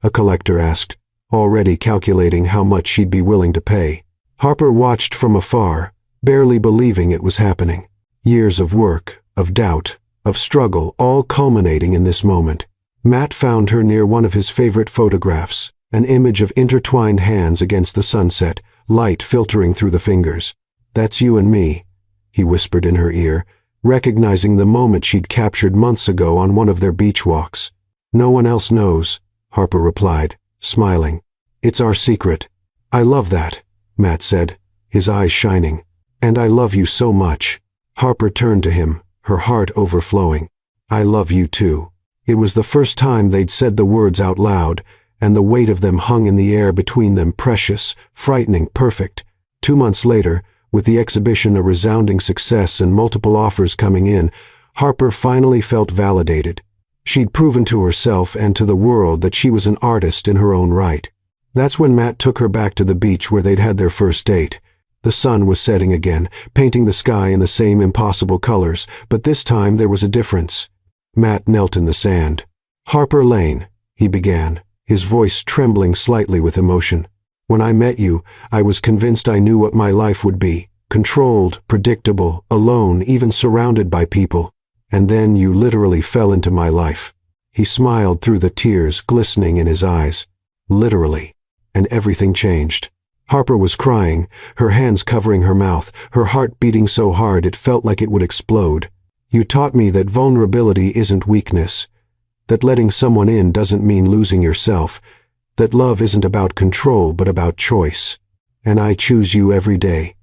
a collector asked, already calculating how much she'd be willing to pay. Harper watched from afar, barely believing it was happening. Years of work, of doubt, of struggle, all culminating in this moment. Matt found her near one of his favorite photographs, an image of intertwined hands against the sunset, light filtering through the fingers. "That's you and me," he whispered in her ear, recognizing the moment she'd captured months ago on one of their beach walks. "No one else knows," Harper replied, smiling. "It's our secret." "I love that," Matt said, his eyes shining. "And I love you so much." Harper turned to him, her heart overflowing. "I love you too." It was the first time they'd said the words out loud, and the weight of them hung in the air between them, precious, frightening, perfect. 2 months later, with the exhibition a resounding success and multiple offers coming in, Harper finally felt validated. She'd proven to herself and to the world that she was an artist in her own right. That's when Matt took her back to the beach where they'd had their first date. The sun was setting again, painting the sky in the same impossible colors, but this time there was a difference. Matt knelt in the sand. "Harper Lane," he began, his voice trembling slightly with emotion. "When I met you, I was convinced I knew what my life would be. Controlled, predictable, alone, even surrounded by people. And then you literally fell into my life." He smiled through the tears glistening in his eyes. "Literally." And everything changed. Harper was crying, her hands covering her mouth, her heart beating so hard it felt like it would explode. "You taught me that vulnerability isn't weakness, that letting someone in doesn't mean losing yourself, that love isn't about control but about choice. And I choose you every day,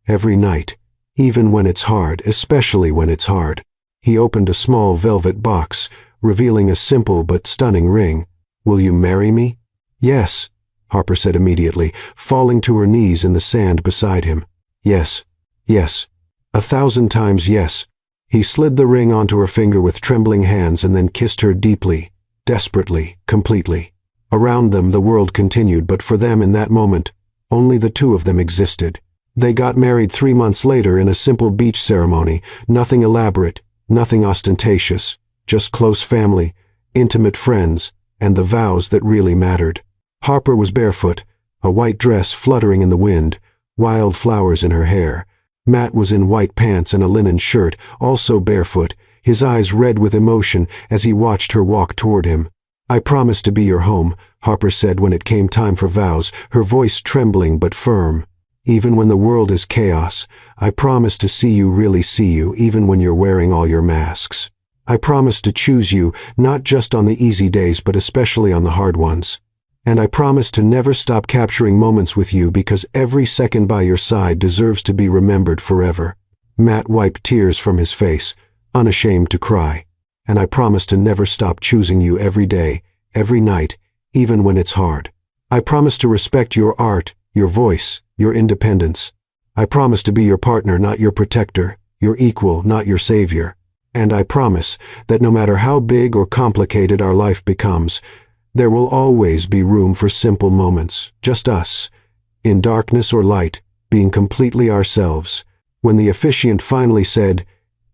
every night, even when it's hard, especially when it's hard." He opened a small velvet box, revealing a simple but stunning ring. "Will you marry me?" "Yes," Harper said immediately, falling to her knees in the sand beside him. "Yes, yes, 1,000 times yes." He slid the ring onto her finger with trembling hands and then kissed her deeply, desperately, completely. Around them the world continued, but for them in that moment, only the two of them existed. They got married 3 months later in a simple beach ceremony, nothing elaborate, nothing ostentatious, just close family, intimate friends, and the vows that really mattered. Harper was barefoot, a white dress fluttering in the wind, wild flowers in her hair. Matt was in white pants and a linen shirt, also barefoot, his eyes red with emotion as he watched her walk toward him. "I promise to be your home," Harper said when it came time for vows, her voice trembling but firm. "Even when the world is chaos, I promise to see you, really see you, even when you're wearing all your masks. I promise to choose you, not just on the easy days but especially on the hard ones. And I promise to never stop capturing moments with you because every second by your side deserves to be remembered forever." Matt wiped tears from his face, unashamed to cry. "And I promise to never stop choosing you every day, every night, even when it's hard. I promise to respect your art, your voice, your independence. I promise to be your partner, not your protector, your equal, not your savior. And I promise that no matter how big or complicated our life becomes, there will always be room for simple moments, just us, in darkness or light, being completely ourselves." When the officiant finally said,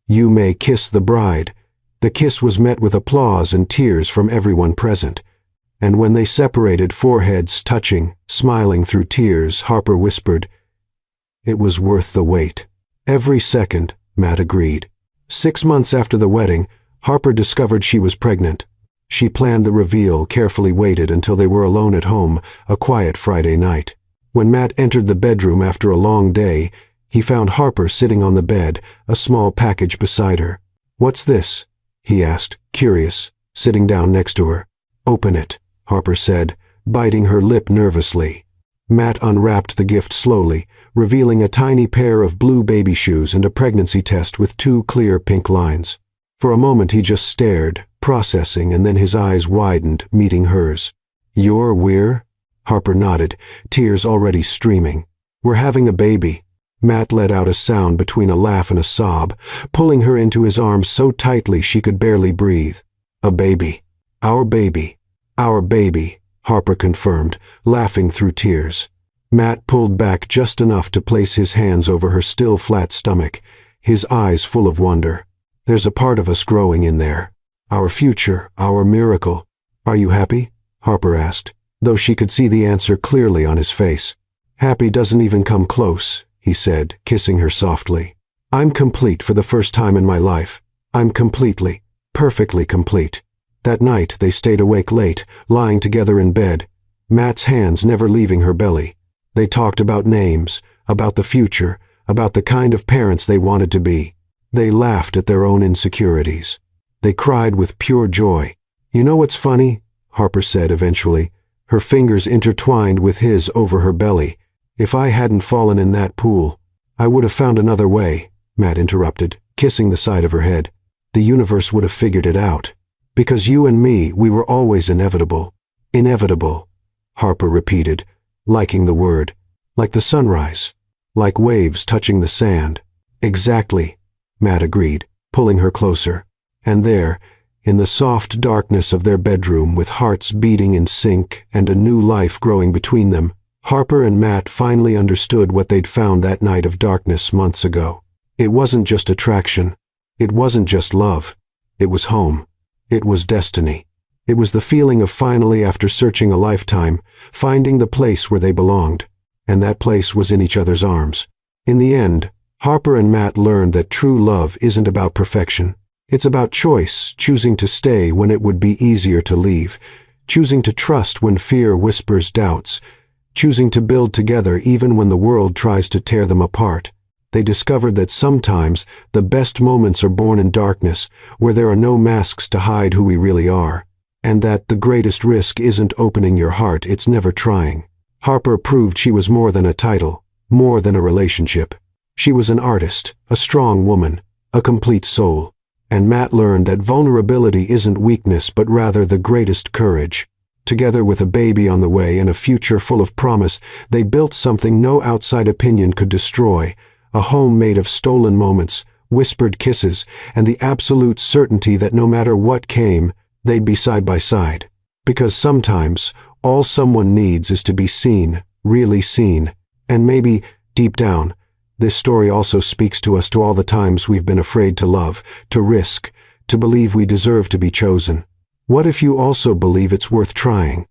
"You may kiss the bride," the kiss was met with applause and tears from everyone present. And when they separated, foreheads touching, smiling through tears, Harper whispered, "It was worth the wait." "Every second," Matt agreed. 6 months after the wedding, Harper discovered she was pregnant. She planned the reveal, carefully waited until they were alone at home, a quiet Friday night. When Matt entered the bedroom after a long day, he found Harper sitting on the bed, a small package beside her. "What's this?" he asked, curious, sitting down next to her. "Open it," Harper said, biting her lip nervously. Matt unwrapped the gift slowly, revealing a tiny pair of blue baby shoes and a pregnancy test with 2 clear pink lines. For a moment he just stared, processing, and then his eyes widened, meeting hers. We're?" Harper nodded, tears already streaming. "We're having a baby." Matt let out a sound between a laugh and a sob, pulling her into his arms so tightly she could barely breathe. "A baby. Our baby. Our baby," Harper confirmed, laughing through tears. Matt pulled back just enough to place his hands over her still flat stomach, his eyes full of wonder. "There's a part of us growing in there. Our future, our miracle. Are you happy?" Harper asked, though she could see the answer clearly on his face. "Happy doesn't even come close," he said, kissing her softly. "I'm complete for the first time in my life. I'm completely, perfectly complete." That night they stayed awake late, lying together in bed, Matt's hands never leaving her belly. They talked about names, about the future, about the kind of parents they wanted to be. They laughed at their own insecurities. They cried with pure joy. "You know what's funny?" Harper said eventually, her fingers intertwined with his over her belly. "If I hadn't fallen in that pool, I would have found another way," Matt interrupted, kissing the side of her head. "The universe would have figured it out. Because you and me, we were always inevitable." "Inevitable," Harper repeated, liking the word. "Like the sunrise. Like waves touching the sand." "Exactly," Matt agreed, pulling her closer. And there, in the soft darkness of their bedroom, with hearts beating in sync and a new life growing between them, Harper and Matt finally understood what they'd found that night of darkness months ago. It wasn't just attraction. It wasn't just love. It was home. It was destiny. It was the feeling of finally, after searching a lifetime, finding the place where they belonged. And that place was in each other's arms. In the end, Harper and Matt learned that true love isn't about perfection. It's about choice, choosing to stay when it would be easier to leave, choosing to trust when fear whispers doubts, choosing to build together even when the world tries to tear them apart. They discovered that sometimes the best moments are born in darkness, where there are no masks to hide who we really are, and that the greatest risk isn't opening your heart, it's never trying. Harper proved she was more than a title, more than a relationship. She was an artist, a strong woman, a complete soul. And Matt learned that vulnerability isn't weakness but rather the greatest courage. Together with a baby on the way and a future full of promise, they built something no outside opinion could destroy, a home made of stolen moments, whispered kisses, and the absolute certainty that no matter what came, they'd be side by side. Because sometimes, all someone needs is to be seen, really seen. And maybe, deep down, this story also speaks to us to all the times we've been afraid to love, to risk, to believe we deserve to be chosen. What if you also believe it's worth trying?